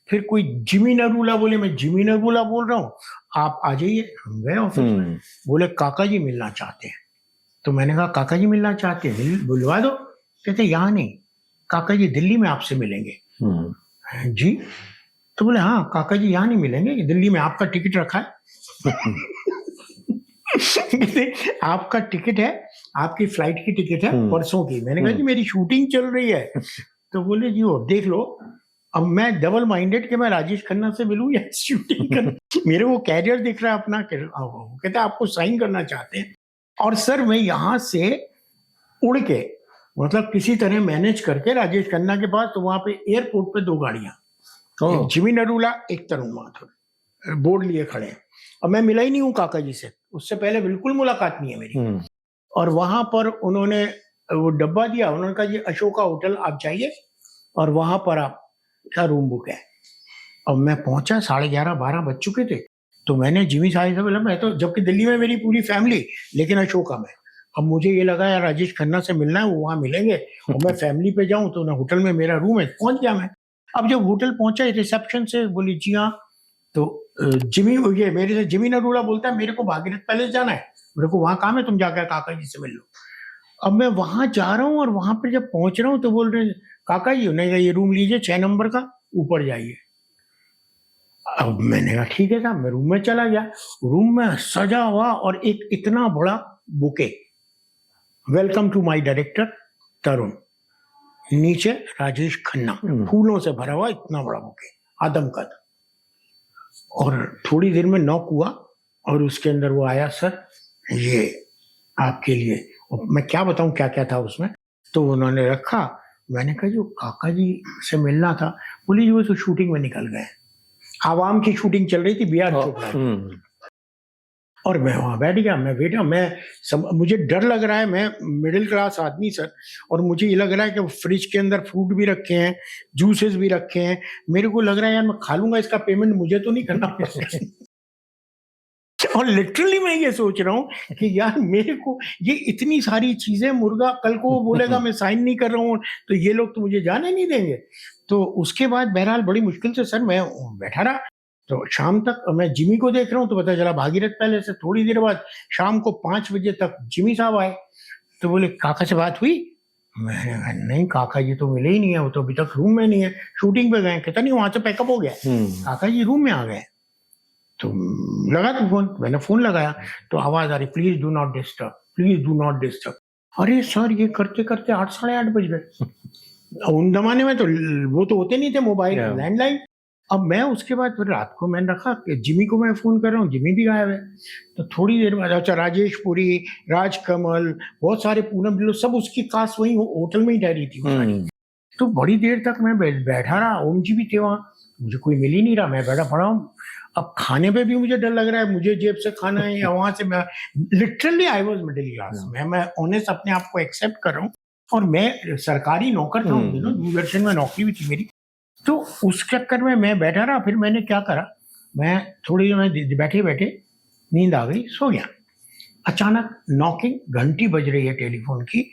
फिर कोई जिमी नरूला बोले, मैं जिमी नरूला बोल रहा हूँ, आप आ जाइए। हम गए ऑफिस में, बोले काका जी मिलना चाहते हैं। तो मैंने कहा काका जी मिलना चाहते हैं, बुलवा दो। कहते यहाँ नहीं, काका जी दिल्ली में आपसे मिलेंगे। जी? तो बोले हाँ काका जी यहाँ नहीं मिलेंगे, दिल्ली में आपका टिकट रखा है। आपका टिकट है, आपकी फ्लाइट की टिकट है परसों की। मैंने कहा जी मेरी शूटिंग चल रही है। तो बोले जी वो देख लो। अब मैं डबल माइंडेड कि मैं राजेश खन्ना से मिलूं या शूटिंग कर, मेरे वो कैरियर दिख रहा है अपना। कहते आपको साइन करना चाहते हैं। और सर मैं यहाँ से उड़ के मतलब किसी तरह मैनेज करके राजेश खन्ना के पास, तो वहां पे एयरपोर्ट पे 2 गाड़ियां, एक जिमी नरूला एक तरुण माथुर बोर्ड लिए खड़े हैं। और मैं मिला ही नहीं हूँ काका जी से, उससे पहले बिल्कुल मुलाकात नहीं है मेरी। और वहां पर उन्होंने वो डब्बा दिया, उन्होंने कहा जी अशोका होटल आप जाइए और वहां पर आपका रूम बुक है। अब मैं पहुंचा 11:30-12 बज चुके थे। तो मैंने जिमी साहब से बोला मैं तो, जबकि दिल्ली में मेरी पूरी फैमिली, लेकिन अशोका में। अब मुझे ये लगा यार राजेश खन्ना से मिलना है, वो वहां मिलेंगे और मैं फैमिली पे जाऊं तो ना होटल में मेरा रूम है। पहुंच गया मैं। अब जब होटल पहुंचा रिसेप्शन से बोली जी हाँ, तो जिमी, ये मेरे से जिमी नरूला बोलता है मेरे को भागीरथ पैलेस जाना है, मेरे को वहां काम है, तुम जाकर काका जी से मिल लो। अब मैं वहां जा रहा हूँ और वहां पर जब पहुंच रहा हूँ तो बोल रहे काका जी, नहीं ये रूम लीजिए 6 नंबर का, ऊपर जाइए। अब मैंने कहा ठीक है साहब, मैं रूम में चला गया। रूम में सजा हुआ और एक इतना बड़ा bouquet, welcome to my director Tarun, नीचे राजेश खन्ना, फूलों से भरा हुआ इतना बड़ा बुके, आदमकद। और थोड़ी देर में नॉक हुआ और उसके अंदर वो आया, सर ये आपके लिए। और मैं क्या बताऊं क्या क्या था उसमें। तो उन्होंने रखा। मैंने कहा जो काका जी से मिलना था। बोली जी वो तो शूटिंग में निकल गए, आवाम की शूटिंग चल रही थी बी आर चोपड़ा। और मैं वहां बैठ गया। मैं बैठा, मुझे डर लग रहा है, मैं मिडिल क्लास आदमी सर, और मुझे ये लग रहा है कि फ्रिज के अंदर फ्रूट भी रखे हैं, जूसेस भी रखे हैं। मेरे को लग रहा है यार मैं खा लूंगा, इसका पेमेंट मुझे तो नहीं करना पड़ेगा। और लिटरली मैं ये सोच रहा हूँ कि यार मेरे को ये इतनी सारी चीजें, मुर्गा कल को वो बोलेगा मैं साइन नहीं कर रहा हूँ, तो ये लोग तो मुझे जाने नहीं देंगे। तो उसके बाद बहरहाल बड़ी मुश्किल से सर मैं बैठा रहा। तो शाम तक मैं जिमी को देख रहा हूँ, तो पता चला भागीरथ पैलेस से थोड़ी देर बाद शाम को 5 बजे तक जिमी साहब आए। तो बोले काका से बात हुई? मैंने कहा नहीं काका जी तो मिले ही नहीं है, वो तो अभी तक रूम में नहीं है, शूटिंग पे गए। कहता नहीं वहां से पैकअप हो गया, काका जी रूम में आ गए। तो लगा तो फोन, मैंने फोन लगाया तो आवाज आ रही please do not disturb, please do not disturb. अरे सर ये करते करते 8 साढ़े 8 बज गए। उन जमाने में तो वो तो होते नहीं थे मोबाइल, लैंडलाइन। अब मैं उसके बाद फिर रात को मैंने रखा कि जिमी को मैं फोन कर रहा हूँ, जिमी भी गायब है। तो थोड़ी देर बाद अच्छा राजेश पुरी, राजकमल, बहुत सारे पूनम ढिल्लों, सब उसकी कास्ट वही होटल में ही ठहरी थी। तो बड़ी देर तक मैं बैठा रहा। ओम जी भी थे वहां, मुझे कोई मिल ही नहीं रहा, मैं बैठा पड़ा हूँ। अब खाने पे भी मुझे डर लग रहा है, मुझे जेब से खाना है या वहां से। मैं literally I was middle class, मैं ऑनेस्ट अपने आप को एक्सेप्ट कर रहा हूँ। और मैं सरकारी नौकर था उन दिनों, दूरदर्शन में नौकरी भी थी मेरी। तो उस चक्कर में मैं बैठा रहा। फिर मैंने क्या करा, मैं थोड़ी देर में बैठे बैठे नींद आ गई, सो गया। अचानक नॉकिंग, घंटी बज रही है टेलीफोन की।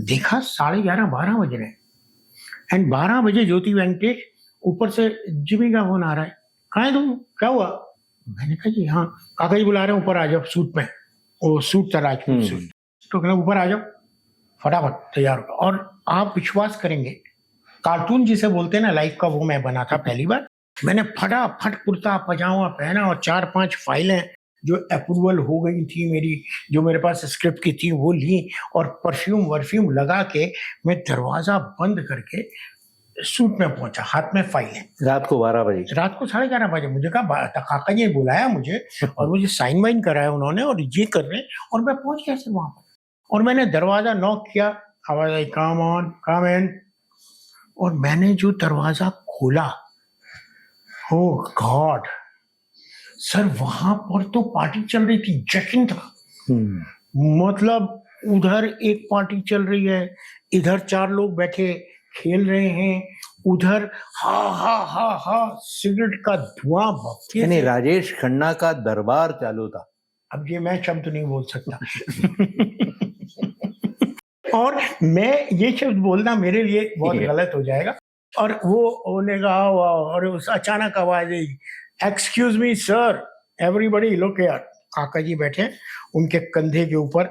देखा 11:30-12 बज रहे हैं। एंड 12 बजे ज्योति वेंकटेश, ऊपर से जिमी का फोन आ रहा है, कहाँ है तुम, क्या हुआ? मैंने कहा जी हाँ, काका जी बुला रहे हैं ऊपर आ जाओ सूट में। वो सूट था राजपूत सूट। तो कहना ऊपर आ जाओ, फटाफट तैयार होगा। और आप विश्वास करेंगे, कार्टून जिसे बोलते हैं ना लाइफ का, वो मैं बना था पहली बार। मैंने फटाफट कुर्ता पजामा पहना और 4-5 फाइलें जो अप्रूवल हो गई थी मेरी, जो मेरे पास स्क्रिप्ट की थी, वो ली और परफ्यूम लगा के मैं दरवाजा बंद करके सूट में पहुंचा, हाथ में फाइलें। रात को 12 बजे? रात को 11:30 बजे। मुझे कहा काका जी बुलाया मुझे और मुझे साइन वाइन कराया उन्होंने और ये कर रहे हैं, और मैं पहुंच गया सर वहां पर। और मैंने दरवाजा नॉक किया, आवाज आई कम ऑन कम इन, और मैंने जो दरवाजा खोला, ओह गॉड सर, वहां पर तो पार्टी चल रही थी, जश्न था। मतलब उधर एक पार्टी चल रही है, इधर 4 लोग बैठे खेल रहे हैं, उधर हा हा हा हा सिगरेट का धुआं भक्ति। यानी राजेश खन्ना का दरबार चालू था। अब ये मैं शब्द नहीं बोल सकता और मैं ये शब्द बोलना मेरे लिए बहुत गलत हो जाएगा। और वो होने का और उस अचानक आवाज आई, excuse me sir, everybody look here. Kaka ji बैठे, उनके कंधे के ऊपर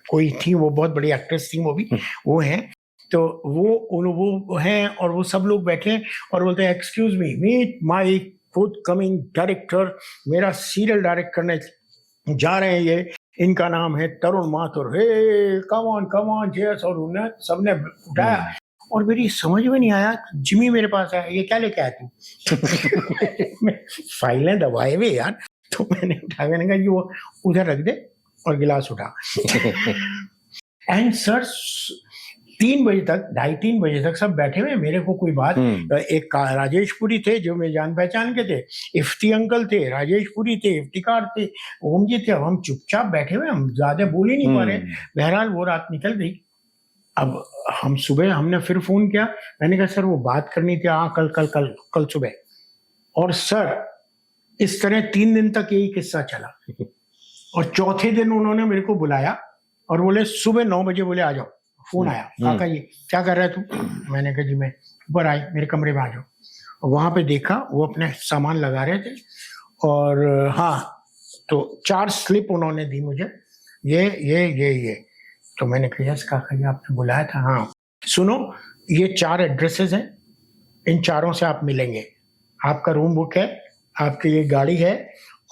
कोई थी, वो बहुत बड़ी एक्ट्रेस थी, वो भी वो हैं, तो वो हैं और वो सब लोग बैठे और बोलते हैं excuse me, meet my forthcoming director, मेरा सीरियल डायरेक्ट करने जा रहे हैं ये, इनका नाम है तरुण माथुर, हे कम ऑन जेस। और उन्हें सबने उठाया और मेरी समझ में नहीं आया, जिमी मेरे पास आया, ये क्या लेके आया तू? फाइलें दबाए हुए यार, तो मैंने उठा, मैंने कहा ये वो उधर रख दे और गिलास उठा। एंड सर 3 बजे तक, 2:30-3 बजे तक सब बैठे हुए, मेरे को कोई बात। एक राजेश पुरी थे जो मेरे जान पहचान के थे, इफ्ती अंकल थे, राजेश पुरी थे, इफ्तिकार थे, ओम जी थे। अब हम चुपचाप बैठे हुए, हम ज्यादा बोल ही नहीं पा रहे। बहरहाल वो रात निकल गई। अब हम सुबह हमने फिर फोन किया, मैंने कहा सर वो बात करनी थी, कल सुबह। और सर इस तरह 3 दिन तक यही किस्सा चला और चौथे दिन उन्होंने मेरे को बुलाया और बोले सुबह 9 बजे बोले आ जाओ। फोन आया, काका जी क्या कर रहा है तू? मैंने कहा जी मैं ऊपर आई, मेरे कमरे में आ जाओ। और वहां पे देखा वो अपने सामान लगा रहे थे और हाँ, तो 4 स्लिप उन्होंने दी मुझे, ये। तो मैंने कहा यस काका जी आपने बुलाया था। हाँ सुनो, ये 4 एड्रेसेस हैं, इन 4ओं से आप मिलेंगे, आपका रूम बुक है, आपकी ये गाड़ी है,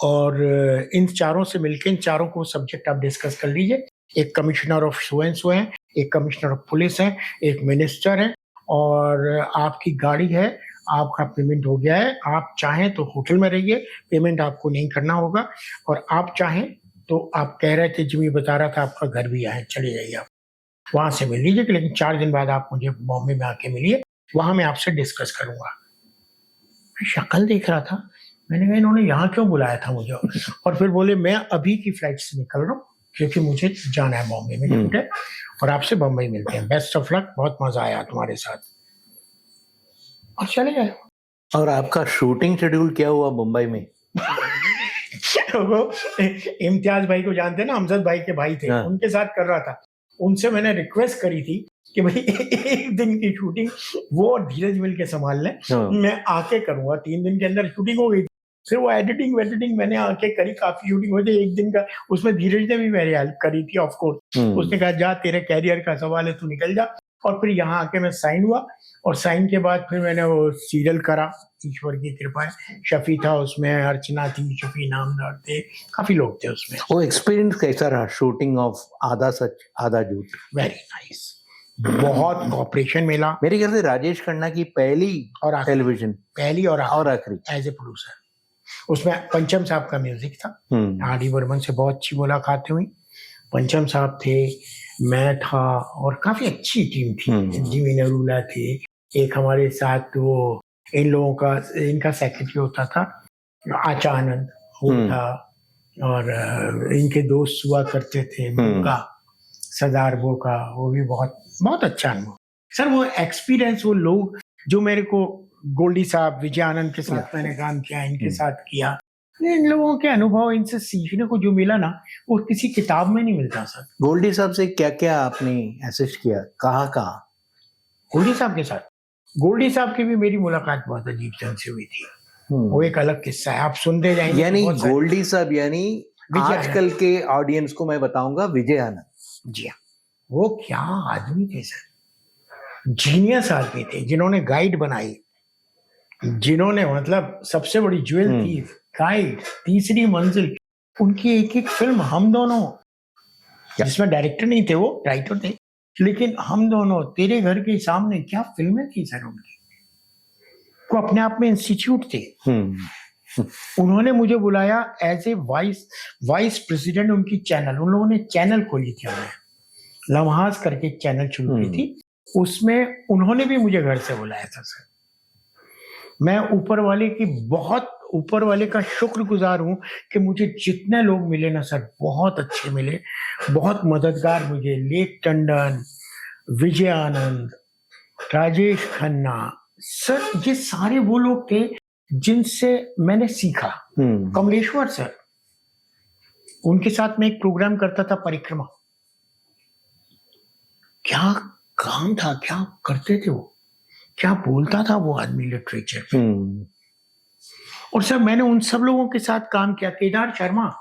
और इन 4ओं से मिलकर इन 4ओं को सब्जेक्ट आप डिस्कस कर लीजिए। एक commissioner of so and so है, एक कमिश्नर ऑफ पुलिस है, एक मिनिस्टर है, और आपकी गाड़ी है, आपका पेमेंट हो गया है। आप चाहें तो होटल में रहिए, पेमेंट आपको नहीं करना होगा, और आप चाहें तो आप कह रहे थे, जिमी बता रहा था आपका घर भी है, चले जाइए आप वहां से मिल लीजिए, लेकिन 4 दिन बाद आप मुझे बॉम्बे में आके मिलिए, वहां मैं आपसे डिस्कस करूंगा। मैं शक्ल देख रहा था, मैंने कहा इन्होंने यहाँ क्यों बुलाया था मुझे? और फिर बोले मैं अभी की फ्लाइट से निकल रहा हूँ क्योंकि मुझे जाना है बॉम्बे में, ठीक है, और आपसे बम्बई मिलते हैं, बेस्ट ऑफ लक, बहुत मजा आया तुम्हारे साथ, और चले गए। और आपका शूटिंग शेड्यूल क्या हुआ मुंबई में? वो इम्तियाज भाई को जानते हैं ना, अमजद भाई के भाई थे, उनके साथ कर रहा था। उनसे मैंने रिक्वेस्ट करी थी कि भाई 1 दिन की शूटिंग वो और धीरज मिल के संभाल लें, मैं आके करूंगा। 3 दिन के अंदर शूटिंग हो गई। फिर वो एडिटिंग मैंने आके करी, काफी शूटिंग हुई थी 1 दिन का, उसमें धीरज ने भी मेरी हेल्प करी थी ऑफ कोर्स। उसने कहा जा तेरे कैरियर का सवाल है, तू निकल जा। और फिर यहाँ आके मैं साइन हुआ, और साइन के बाद फिर मैंने वो सीरियल करा, ईश्वर की कृपा है। शफी था उसमें, अर्चना थी, शफी नामदार थे, काफी लोग थे उसमें। वो एक्सपीरियंस कैसा रहा शूटिंग ऑफ आधा सच आधा झूठ? वेरी नाइस, बहुत कॉपरेशन मिला। मेरे ख्याल से राजेश खन्ना की पहली और टेलीविजन, पहली और आखिरी एज ए प्रोड्यूसर। उसमें पंचम साहब का म्यूजिक था, आर.डी. बर्मन से बहुत अच्छी मुलाकातें हुई। पंचम साहब थे, मैं था, और काफी अच्छी टीम थी। जिमी नरूला थे, एक हमारे साथ वो इन लोगों का, इनका सेक्रेटरी होता था आचानंद, वो था, और इनके दोस्त हुआ करते थे बोका, सरदार बोका, वो भी बहुत बहुत अच्छा अनुभव सर। वो एक्सपीरियंस, वो लोग जो मेरे को, गोल्डी साहब, विजय आनंद के साथ मैंने काम किया, इनके साथ किया, इन लोगों के अनुभव, इनसे सीखने को जो मिला ना, वो किसी किताब में नहीं मिलता सर। गोल्डी साहब से क्या क्या आपने असिस्ट किया, कहाँ? गोल्डी साहब के साथ, गोल्डी साहब की भी मेरी मुलाकात बहुत अजीब ढंग से हुई थी। वो एक अलग किस्सा है, आप सुनते जाएंगे। यानी गोल्डी साहब यानी विजय आनंद। आजकल के ऑडियंस को मैं बताऊंगा विजय आनंद। जी हाँ, वो क्या आदमी थे सर, जीनियस आदमी थे, जिन्होंने गाइड बनाई, जिन्होंने मतलब सबसे बड़ी ज्वेल थीफ, गाइड, तीसरी मंजिल, उनकी एक एक फिल्म, हम दोनों, जिसमें डायरेक्टर नहीं थे वो, राइटर थे, लेकिन हम दोनों, तेरे घर के सामने, क्या फिल्में थी सर उनकी। वो अपने आप में इंस्टीट्यूट थे। उन्होंने मुझे बुलाया एज ए वाइस प्रेसिडेंट उनकी चैनल, उन लोगों ने चैनल खोली थी, हमने लम्हास करके एक चैनल शुरू की थी, उसमें उन्होंने भी मुझे घर से बुलाया था सर। मैं ऊपर वाले की, बहुत ऊपर वाले का शुक्रगुजार हूं कि मुझे जितने लोग मिले ना सर, बहुत अच्छे मिले, बहुत मददगार मुझे। लेक टंडन, विजय आनंद, राजेश खन्ना सर, ये सारे वो लोग थे जिनसे मैंने सीखा। कमलेश्वर सर, उनके साथ मैं एक प्रोग्राम करता था, परिक्रमा। क्या काम था, क्या करते थे वो, क्या बोलता था वो आदमी लिटरेचर में। और सर मैंने उन सब लोगों के साथ काम किया। केदार शर्मा,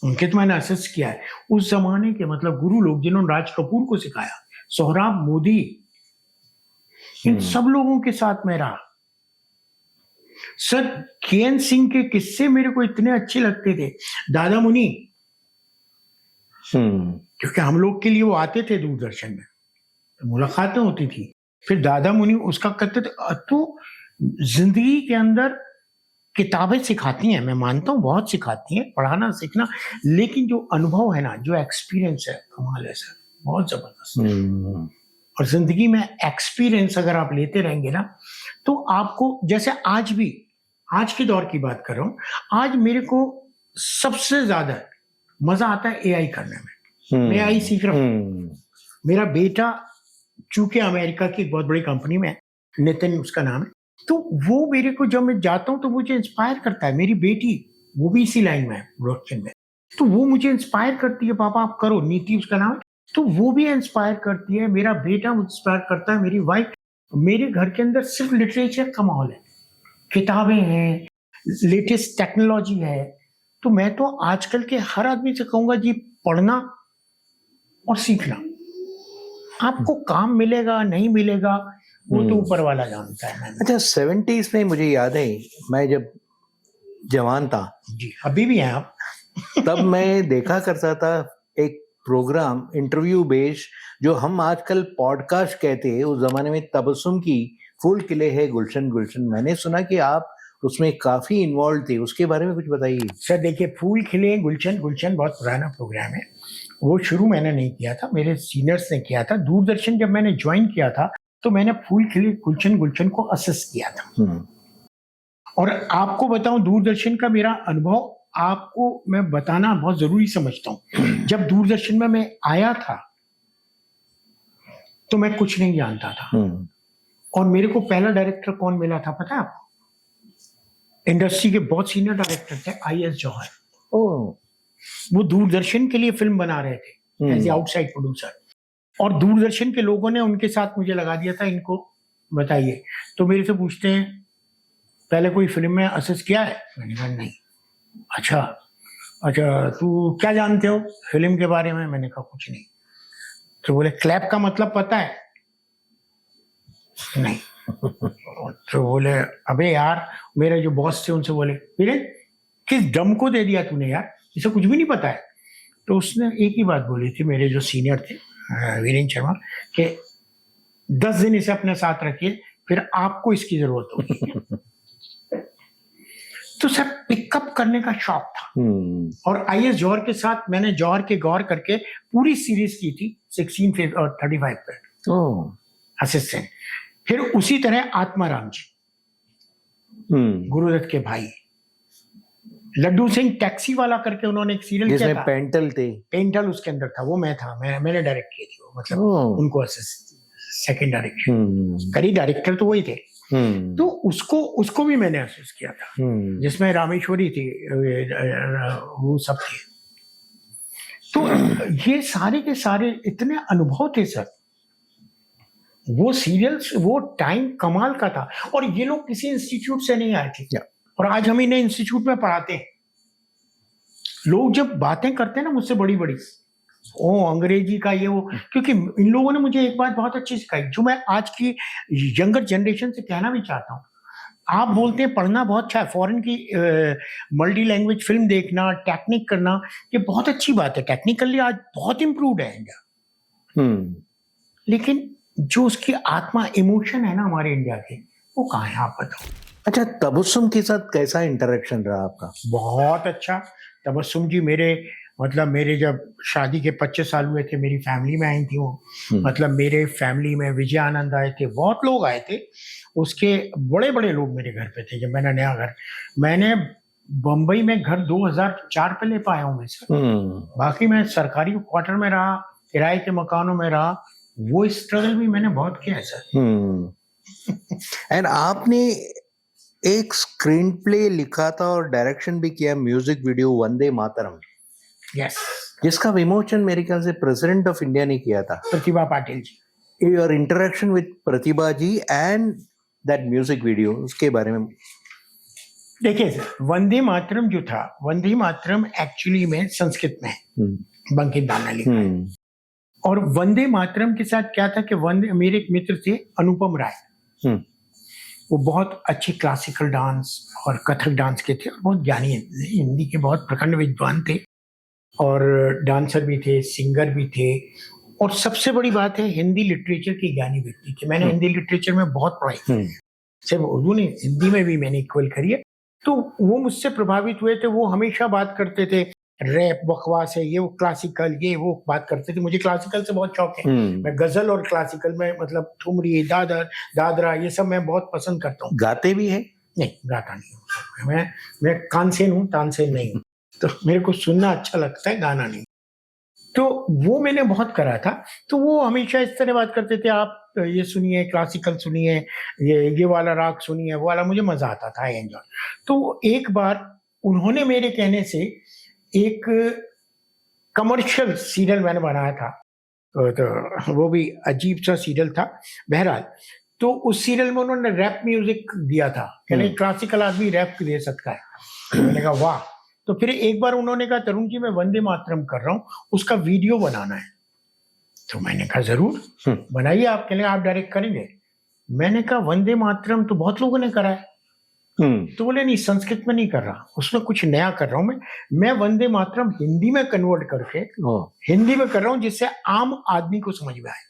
उनके तो मैंने असिस्ट किया है, उस जमाने के मतलब गुरु लोग जिन्होंने राज कपूर को सिखाया, सोहराब मोदी, इन सब लोगों के साथ मैं रहा सर। केएन सिंह के किस्से मेरे को इतने अच्छे लगते थे, दादा मुनि, क्योंकि हम लोग के लिए वो आते थे दूरदर्शन में, तो मुलाकातें होती थी। फिर दादा मुनि उसका कहते थे, तो जिंदगी के अंदर किताबें सिखाती हैं, मैं मानता हूँ बहुत सिखाती हैं, पढ़ाना सीखना, लेकिन जो अनुभव है ना, जो एक्सपीरियंस है, कमाल है सर, बहुत जबरदस्त। और जिंदगी में एक्सपीरियंस अगर आप लेते रहेंगे ना, तो आपको, जैसे आज भी, आज के दौर की बात कर रहा हूँ, आज मेरे को सबसे ज्यादा मजा आता है एआई करने में। मैं एआई सीख रहा हूँ। मेरा बेटा चूंकि अमेरिका की एक बहुत बड़ी कंपनी में, नितिन उसका नाम है, तो वो मेरे को, जब मैं जाता हूँ तो मुझे इंस्पायर करता है। मेरी बेटी वो भी इसी लाइन में है, प्रोडक्शन में, तो वो मुझे इंस्पायर करती है, पापा आप करो, नीति उसका नाम है, तो वो भी इंस्पायर करती है। मेरा बेटा मुझे इंस्पायर करता है, मेरी वाइफ। मेरे घर के अंदर सिर्फ लिटरेचर का माहौल है, किताबें हैं, लेटेस्ट टेक्नोलॉजी है। तो मैं तो आजकल के हर आदमी से कहूंगा जी, पढ़ना और सीखना। आपको काम मिलेगा नहीं मिलेगा वो तो ऊपर वाला जानता है। अच्छा, 70s में मुझे याद है, मैं जब जवान था, जी अभी भी हैं आप, तब मैं देखा करता था एक प्रोग्राम, इंटरव्यू बेस्ड, जो हम आजकल पॉडकास्ट कहते हैं, उस जमाने में तबस्सुम की फूल खिले है गुलशन गुलशन। मैंने सुना कि आप उसमें काफी इन्वॉल्व थे, उसके बारे में कुछ बताइए। सर देखिए, फूल खिले गुलशन गुलशन बहुत पुराना प्रोग्राम है, वो शुरू मैंने नहीं किया था, मेरे सीनियर्स ने किया था। दूरदर्शन जब मैंने ज्वाइन किया था तो मैंने फूल खिले गुलशन गुलशन को असिस्ट किया था। और आपको बताऊं, दूरदर्शन का मेरा अनुभव आपको मैं बताना बहुत जरूरी समझता हूं। जब दूरदर्शन में मैं आया था तो मैं कुछ नहीं जानता था, और मेरे को पहला डायरेक्टर कौन मिला था पता है आपको? इंडस्ट्री के बहुत सीनियर डायरेक्टर थे, आई.एस. जौहर। वो दूरदर्शन के लिए फिल्म बना रहे थे एज ए आउटसाइड प्रोड्यूसर, और दूरदर्शन के लोगों ने उनके साथ मुझे लगा दिया था, इनको बताइए। तो मेरे से पूछते हैं, पहले कोई फिल्म में असिस्ट किया है? मैंने कहा नहीं। अच्छा तू क्या जानते हो फिल्म के बारे में? मैंने कहा कुछ नहीं। तो बोले क्लैप का मतलब पता है? नहीं। तो बोले अबे यार, मेरे जो बॉस थे उनसे बोले, फिर किस दम को दे दिया तूने यार, इसे कुछ भी नहीं पता है। तो उसने एक ही बात बोली थी, मेरे जो सीनियर थे वीरेंद्र शर्मा, कि 10 दिन इसे अपने साथ रखिए, फिर आपको इसकी जरूरत होगी। तो सर पिकअप करने का शौक था। और आई.एस. जौहर के साथ मैंने जौहर के गौर करके पूरी सीरीज की थी 16 और 35 पे असिस्टेंट। फिर उसी तरह आत्माराम जी, गुरुदत्त के भाई, लड्डू सिंह टैक्सी वाला करके उन्होंने एक सीरियल किया था, पेंटल थे, पेंटल उसके अंदर था, वो मैं था, मैंने डायरेक्ट की थी वो, मतलब उनको असिस्ट, सेकंड डायरेक्शन, करीब डायरेक्टर तो वही थे। तो उसको भी मैंने असिस्ट किया था, जिसमें रामेश्वरी थी, वो सब थे। तो ये सारे के सारे इतने अनुभव थे सर, वो सीरियल्स, वो टाइम कमाल का था। और ये लोग किसी इंस्टीट्यूट से नहीं आए थे, और आज हम इन्हें इंस्टीट्यूट में पढ़ाते हैं। लोग जब बातें करते हैं ना मुझसे बड़ी बड़ी, ओ अंग्रेजी का ये वो, क्योंकि इन लोगों ने मुझे एक बात बहुत अच्छी सिखाई जो मैं आज की यंगर जनरेशन से कहना भी चाहता हूँ। आप बोलते हैं पढ़ना बहुत अच्छा है, फॉरेन की मल्टी लैंग्वेज फिल्म देखना, टेक्निक करना, ये बहुत अच्छी बात है, टेक्निकली आज बहुत इम्प्रूव्ड है इंडिया। लेकिन जो उसकी आत्मा, इमोशन है ना हमारे इंडिया के, वो कहाँ है आप बताओ। अच्छा, तबस्सुम के साथ कैसा इंटरेक्शन रहा आपका? बहुत अच्छा। तबस्सुम जी मेरे जब शादी के 25 साल हुए थे, मेरी फैमिली में आई थी वो। मतलब मेरे फैमिली में विजय आनंद आए थे, बहुत लोग आए थे, उसके बड़े बड़े लोग मेरे घर पे थे। जब मैंने बम्बई में घर 2004 पे ले पाया हूँ मैं सर। बाकी मैं सरकारी क्वार्टर में रहा, किराए के मकानों में रहा, वो स्ट्रगल भी मैंने बहुत किया है सर। एंड आपने एक स्क्रीन प्ले लिखा था और डायरेक्शन भी किया, music video Vande Mataram, yes, जिसका विमोचन मेरे ख्याल से प्रेसिडेंट ऑफ इंडिया ने किया था, Pratibha Patil ji. Your interaction with Pratibha ji and that music video, उसके बारे में। देखिए सर, वंदे मातरम जो था, वंदे मातरम एक्चुअली में संस्कृत में है, बंकिम दास ने लिखा है। और वंदे मातरम के साथ क्या था कि मेरे एक मित्र थे अनुपम राय, वो बहुत अच्छे क्लासिकल डांस और कथक डांस के थे और बहुत ज्ञानी, हिंदी के बहुत प्रखंड विद्वान थे और डांसर भी थे, सिंगर भी थे, और सबसे बड़ी बात है हिंदी लिटरेचर के ज्ञानी व्यक्ति थे। मैंने हिंदी लिटरेचर में बहुत पढ़ाई की, सिर्फ उर्दू नहीं, हिंदी में भी मैंने इक्वल करी है। तो वो मुझसे प्रभावित हुए थे, वो हमेशा बात करते थे रैप बकवास है, ये वो क्लासिकल, ये वो बात करते थे। मुझे क्लासिकल से बहुत शौक है, मैं गजल और क्लासिकल में मतलब ठुमरी, दादरा ये सब मैं बहुत पसंद करता हूँ। गाते भी है? नहीं, गाता नहीं हूँ मैं कानसेन हूँ, तानसेन नहीं हूँ। तो मेरे को सुनना अच्छा लगता है, गाना नहीं। तो वो मैंने बहुत करा था। तो वो हमेशा इस तरह बात करते थे, आप ये सुनिए, क्लासिकल सुनिए, ये वाला राग सुनिए, वो वाला, मुझे मजा आता था, आई एंजॉय। तो एक बार उन्होंने मेरे कहने से एक कमर्शियल सीरियल मैंने बनाया था, तो वो भी अजीब सा सीरियल था। बहरहाल, तो उस सीरियल में उन्होंने रैप म्यूजिक दिया था, कहने क्लासिकल आदमी रैप दे सकता है। मैंने कहा वाह। तो फिर एक बार उन्होंने कहा तरुण जी मैं वंदे मातरम कर रहा हूँ, उसका वीडियो बनाना है। तो मैंने कहा जरूर बनाइए आप, कहने आप डायरेक्ट करेंगे? मैंने कहा वंदे मातरम तो बहुत लोगों ने करा है। तो बोले नहीं, संस्कृत में नहीं कर रहा, उसमें कुछ नया कर रहा हूं मैं वंदे मातरम हिंदी में कन्वर्ट करके हिंदी में कर रहा हूं, जिससे आम आदमी को समझ में आए।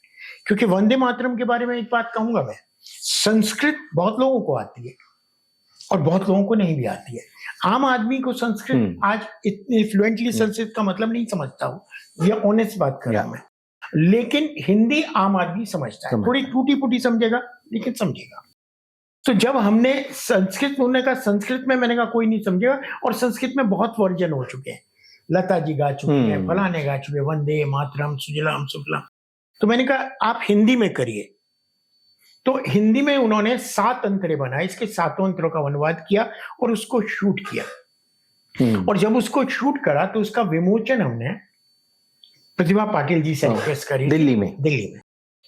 क्योंकि वंदे मातरम के बारे में एक बात कहूंगा मैं, संस्कृत बहुत लोगों को आती है और बहुत लोगों को नहीं भी आती है। आम आदमी को संस्कृत आज इतनी फ्लुएंटली संस्कृत का मतलब नहीं समझता हूँ, ये ऑनेस्ट बात कर रहा हूं मैं। लेकिन हिंदी आम आदमी समझता है, थोड़ी टूटी फूटी समझेगा लेकिन समझेगा। तो जब हमने संस्कृत में, उन्होंने कहा संस्कृत में, मैंने कहा कोई नहीं समझेगा, और संस्कृत में बहुत वर्जन हो चुके हैं, लता जी गा चुकी हैं, फलाने गा चुके, वंदे मातरम, सुजलाम सुफलाम। तो मैंने कहा आप हिंदी में करिए। तो हिंदी में उन्होंने 7 अंतरे बनाए, इसके 7 अंतरों का अनुवाद किया और उसको शूट किया। और जब उसको शूट करा तो उसका विमोचन हमने प्रतिभा पाटिल जी से रिक्वेस्ट करी, दिल्ली में।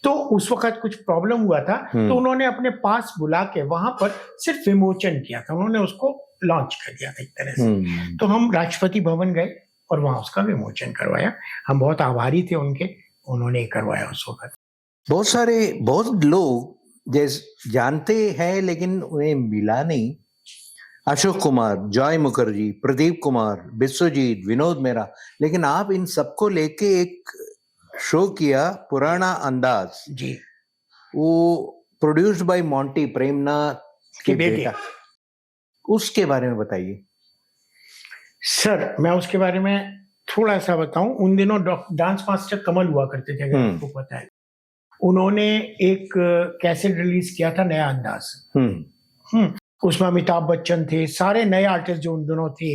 तो उस वक्त कुछ प्रॉब्लम हुआ था, तो उन्होंने अपने पास बुला के वहां पर सिर्फ विमोचन किया था, उन्होंने उसको लॉन्च कर दिया था एक तरह से। तो हम राष्ट्रपति भवन गए और वहां उसका विमोचन करवाया। हम बहुत आभारी थे उनके, उन्होंने करवाया उस वक्त। बहुत लोग जानते हैं लेकिन उन्हें मिला नहीं। अशोक कुमार, जॉय मुखर्जी, प्रदीप कुमार, बिस्वजीत, विनोद मेहरा, लेकिन आप इन सबको लेके एक शो किया, पुराना अंदाज जी, वो प्रोड्यूस्ड बाय मोंटी, प्रेमनाथ के बेटा। उसके बारे में बताइए सर। मैं उसके बारे में थोड़ा सा बताऊं। उन दिनों डांस मास्टर कमल हुआ करते थे, अगर आपको पता है। उन्होंने एक कैसेट रिलीज किया था, नया अंदाज। उसमें अमिताभ बच्चन थे, सारे नए आर्टिस्ट जो उन दिनों थे,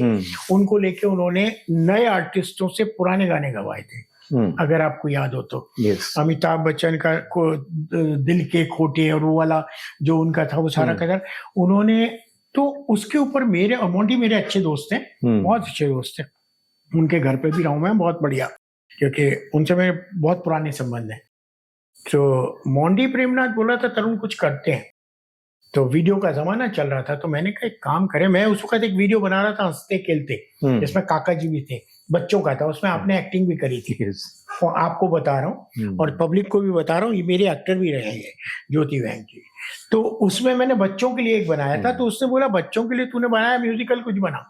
उनको लेके उन्होंने नए आर्टिस्टों से पुराने गाने गवाए थे, अगर आपको याद हो तो। अमिताभ बच्चन का दिल के खोटे और वो वाला जो उनका था, वो सारा कदर उन्होंने। तो उसके ऊपर मेरे और मोंटी मेरे अच्छे दोस्त हैं, बहुत अच्छे दोस्त हैं, उनके घर पे भी रहा हूं मैं, बहुत बढ़िया, क्योंकि उनसे मेरे बहुत पुराने संबंध हैं। तो मोंटी प्रेमनाथ बोला था तरुण कुछ करते हैं, तो वीडियो का जमाना चल रहा था, तो मैंने कहा एक काम करें, मैं उस वक्त एक वीडियो बना रहा था हंसते खेलते, जिसमें काका जी भी थे, बच्चों का था, उसमें आपने एक्टिंग भी करी थी। और आपको बता रहा हूँ और पब्लिक को भी बता रहा हूँ, ये मेरे एक्टर भी रहे हैं ज्योति वैंग जी। तो उसमें मैंने बच्चों के लिए एक बनाया था, तो उसने बोला बच्चों के लिए तूने बनाया म्यूजिकल, कुछ बना।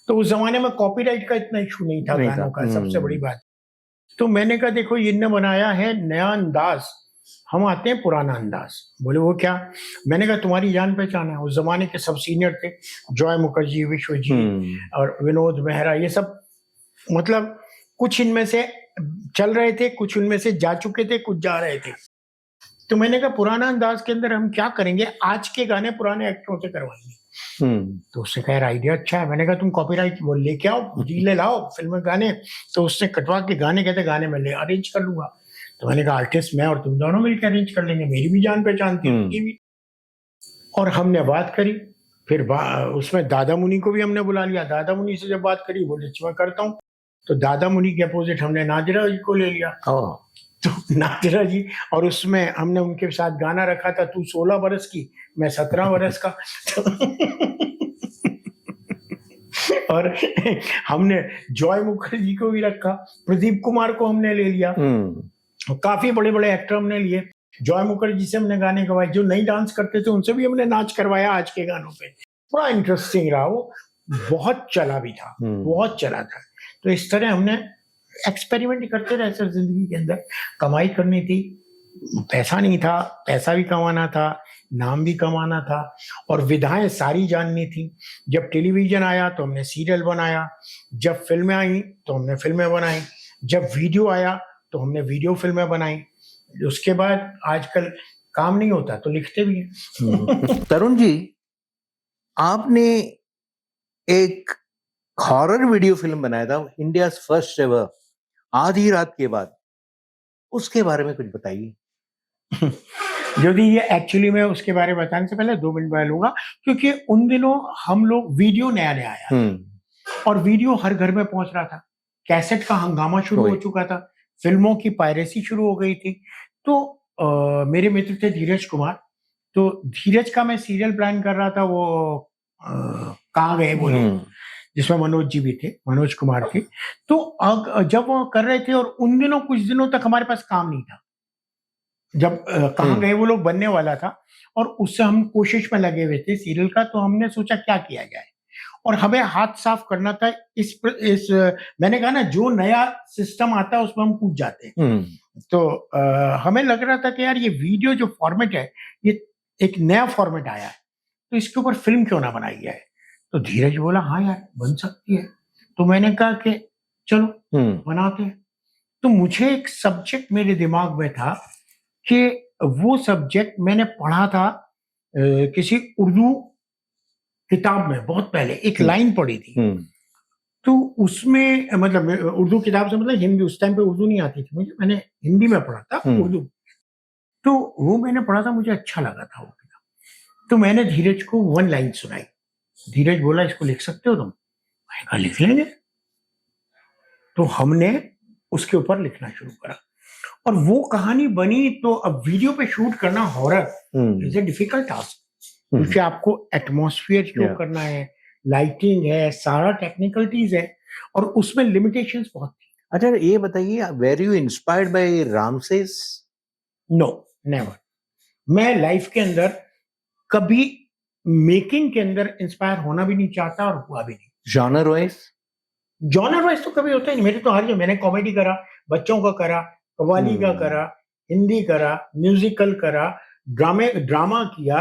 तो उस जमाने में कॉपीराइट का इतना इशू नहीं था गानों का, सबसे बड़ी बात। तो मैंने कहा देखो इनने बनाया है नया अंदाज, हम आते हैं पुराना अंदाज। बोले वो क्या? मैंने कहा तुम्हारी जान पहचान है, उस जमाने के सब सीनियर थे, जॉय मुखर्जी, विश्वजीत और विनोद मेहरा, ये सब मतलब कुछ इनमें से चल रहे थे, कुछ उनमें से जा चुके थे, कुछ जा रहे थे। तो मैंने कहा पुराना अंदाज के अंदर हम क्या करेंगे, आज के गाने पुराने एक्टरों से करवाएंगे। तो उससे कह रहा आइडिया अच्छा है। मैंने कहा तुम कॉपीराइट वो लेके आओ, ले लाओ फिल्म गाने। तो उसने कटवा के गाने, कहते गाने मैं ले अरेंज कर लूंगा। तो मैंने कहा आर्टिस्ट मैं और तुम दोनों मिलकर अरेंज कर लेंगे, मेरी भी जान पहचान थी उनकी भी। और हमने बात करी, फिर उसमें दादा मुनि को भी हमने बुला लिया। दादा मुनि से जब बात करी, बोले मैं करता हूँ। तो दादा मुनि के अपोजिट हमने नादिरा जी को ले लिया। तो नादिरा जी, और उसमें हमने उनके साथ गाना रखा था, तू 16 बरस की मैं 17 बरस का। और हमने जॉय मुखर्जी को भी रखा, प्रदीप कुमार को हमने ले लिया, काफी बड़े बड़े एक्टर हमने लिए। जॉय मुखर्जी से हमने गाने गवाए, जो नहीं डांस करते थे उनसे भी हमने नाच करवाया आज के गानों पे। बड़ा इंटरेस्टिंग रहा वो, बहुत चला भी था, बहुत चला था। तो इस तरह हमने एक्सपेरिमेंट करते रहे सर जिंदगी के अंदर। कमाई करनी थी, पैसा नहीं था, पैसा भी कमाना था, नाम भी कमाना था, और विधाएं सारी जाननी थी। जब टेलीविजन आया तो हमने सीरियल बनाया, जब फिल्में आई तो हमने फिल्में बनाई, जब वीडियो आया तो हमने वीडियो फिल्में बनाई। उसके बाद आजकल काम नहीं होता तो लिखते भी हैं। तरुण जी, आपने एक हॉरर वीडियो फिल्म बनाया था, इंडिया फर्स्ट एवर, आधी रात के बाद, उसके बारे में कुछ बताइए। यदि ये एक्चुअली मैं उसके बारे में बताने से पहले 2 मिनट में लूंगा, क्योंकि उन दिनों हम लोग वीडियो नया नया आया और वीडियो हर घर में पहुंच रहा था, कैसेट का हंगामा शुरू हो चुका था, फिल्मों की पायरेसी शुरू हो गई थी। तो मेरे मित्र थे धीरज कुमार, तो धीरज का मैं सीरियल प्लान कर रहा था, वो कहाँ गए बोले, जिसमें मनोज जी भी थे, मनोज कुमार थे। तो जब वो कर रहे थे, और उन दिनों कुछ दिनों तक हमारे पास काम नहीं था, जब कहाँ गए वो लोग बनने वाला था, और उससे हम कोशिश में लगे हुए थे सीरियल का। तो हमने सोचा क्या किया जाए, और हमें हाथ साफ करना था। इस मैंने कहा ना, जो नया सिस्टम आता है उसमें हम कूद जाते हैं। तो हमें लग रहा था कि यार ये वीडियो जो फॉर्मेट है, ये एक नया फॉर्मेट आया है, तो इसके ऊपर फिल्म क्यों ना बनाई जाए। तो धीरज बोला हाँ यार बन सकती है। तो मैंने कहा कि चलो बनाते हैं। तो मुझे एक सब्जेक्ट मेरे दिमाग में था कि वो सब्जेक्ट मैंने पढ़ा था किसी उर्दू किताब में, बहुत पहले एक लाइन पढ़ी थी। तो उसमें मतलब उर्दू किताब से मतलब हिंदी, उस टाइम पे उर्दू नहीं आती थी मुझे, मैंने हिंदी में पढ़ा था उर्दू। तो वो मैंने पढ़ा था, मुझे अच्छा लगा था वो किताब। तो मैंने धीरज को 1 लाइन सुनाई। धीरज बोला इसको लिख सकते हो तुम? मैंने कहा लिख लेंगे। तो हमने उसके ऊपर लिखना शुरू करा, और वो कहानी बनी। तो अब वीडियो पे शूट करना horror is a difficult task, क्योंकि आपको एटमॉस्फेयर शो करना है, लाइटिंग है, सारा टेक्निकलिटीज है, और उसमें लिमिटेशंस बहुत थी। अच्छा ये बताइए, were you inspired by Ramses? No, never. मैं लाइफ के अंदर कभी मेकिंग के अंदर इंस्पायर होना भी नहीं चाहता, और हुआ भी नहीं। Genre wise? जॉनर वाइज तो कभी होता ही नहीं। मेरे तो हर जो, मैंने कॉमेडी करा, बच्चों का करा, कव्वाली का करा, हिंदी करा, म्यूजिकल करा, ड्रामा किया,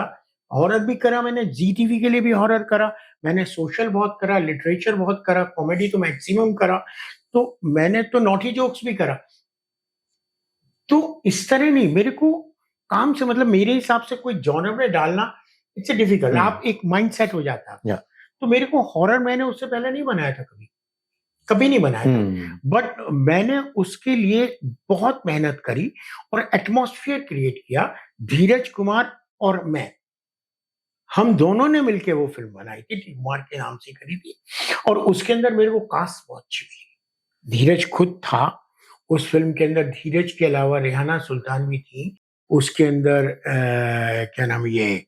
हॉरर भी करा मैंने, जी टीवी के लिए भी हॉरर करा मैंने, सोशल बहुत करा, लिटरेचर बहुत करा, कॉमेडी तो मैक्सिमम करा। तो मैंने तो नॉटी जोक्स भी करा। तो इस तरह नहीं, मेरे को काम से मतलब, मेरे हिसाब से कोई जॉनर में डालना इट्स डिफिकल्ट। आप एक माइंड सेट हो जाता है। तो मेरे को हॉरर मैंने उससे पहले नहीं बनाया था, कभी नहीं बनाया था। बट मैंने उसके लिए बहुत मेहनत करी और एटमॉस्फेयर क्रिएट किया। धीरज कुमार और मैं, हम दोनों ने मिलकर वो फिल्म बनाई थी, कुमार के नाम से करी थी, और उसके अंदर मेरे को कास्ट बहुत अच्छी लगी। धीरज खुद था उस फिल्म के अंदर, धीरज के अलावा रेहाना सुल्तान भी थी उसके अंदर, क्या नाम ये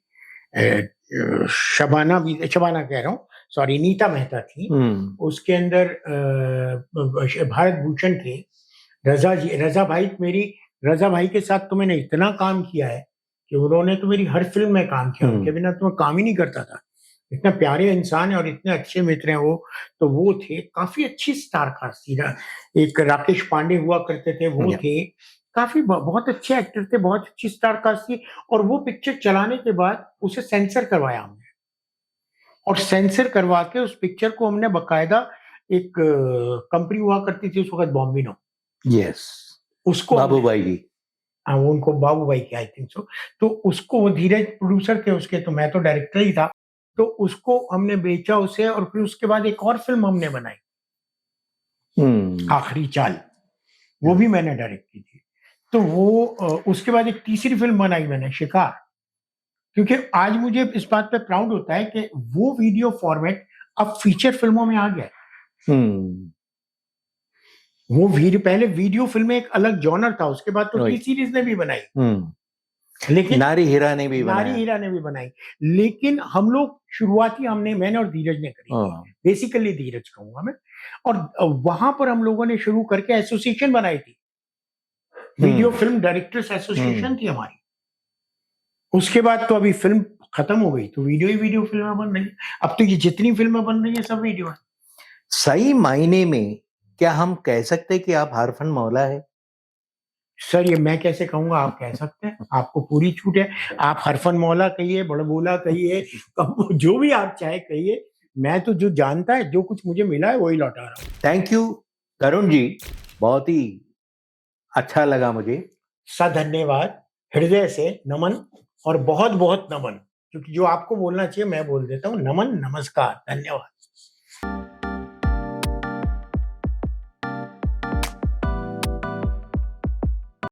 शबाना कह रहा हूँ, सॉरी, नीता मेहता थी। उसके अंदर भारत भूषण थे, रजा भाई के साथ तो मैंने इतना काम किया है कि उन्होंने तो मेरी हर फिल्म में काम किया, उनके बिना तो मैं काम ही नहीं करता था। इतना प्यारे इंसान है और इतने अच्छे मित्र हैं वो। तो वो थे, काफी अच्छी स्टार कास्ट थी। एक राकेश पांडे हुआ करते थे, वो थे, काफी बहुत अच्छे एक्टर थे, बहुत अच्छी स्टार कास्ट थी। और वो पिक्चर चलाने के बाद उसे सेंसर करवाया हमने, और सेंसर करवा के उस पिक्चर को हमने बकायदा, एक कंपनी हुआ करती थी उस वक्त, बॉम्बिनो, यस, उसको बाबूभाई जी, उनको बाबूभाई की, आई थिंक सो। तो उसको, वो धीरज प्रोड्यूसर थे उसके, तो मैं तो डायरेक्टर ही था। तो उसको हमने बेचा उसे, और फिर उसके बाद एक और फिल्म हमने बनाई, आखिरी चाल, वो भी मैंने डायरेक्ट की थी। तो वो उसके बाद एक तीसरी फिल्म बनाई मैंने, शिकार। क्योंकि आज मुझे इस बात पे प्राउड होता है कि वो वीडियो फॉर्मेट अब फीचर फिल्मों में आ गया है। वो पहले वीडियो फिल्में एक अलग जॉनर था, उसके बाद तो टी सीरीज ने भी बनाई, लेकिन नारी हीरा ने भी बनाई। लेकिन हम लोग शुरुआती, मैंने और धीरज ने करी, बेसिकली धीरज कहूंगा मैं। और वहां पर हम लोगों ने शुरू करके एसोसिएशन बनाई थी, वीडियो फिल्म डायरेक्टर्स एसोसिएशन थी हमारी। उसके बाद तो अभी फिल्म खत्म हो गई, तो वीडियो फिल्में बन रही है। अब तो ये जितनी फिल्में बन रही है सब वीडियो है। सही मायने में क्या हम कह सकते हैं कि आप हरफन मौला है? सर, ये मैं कैसे कहूंगा, आप कह सकते हैं, आपको पूरी छूट है। आप हरफन मौला कहिए, बड़बोला कहिए, जो भी आप चाहे कहिए। मैं तो जो जानता है, जो कुछ मुझे मिला है वही लौटा रहा हूँ। थैंक यू तरुण जी, बहुत ही अच्छा लगा मुझे। धन्यवाद, हृदय से नमन, और बहुत बहुत नमन, क्योंकि जो आपको बोलना चाहिए मैं बोल देता हूँ। नमन, नमस्कार, धन्यवाद।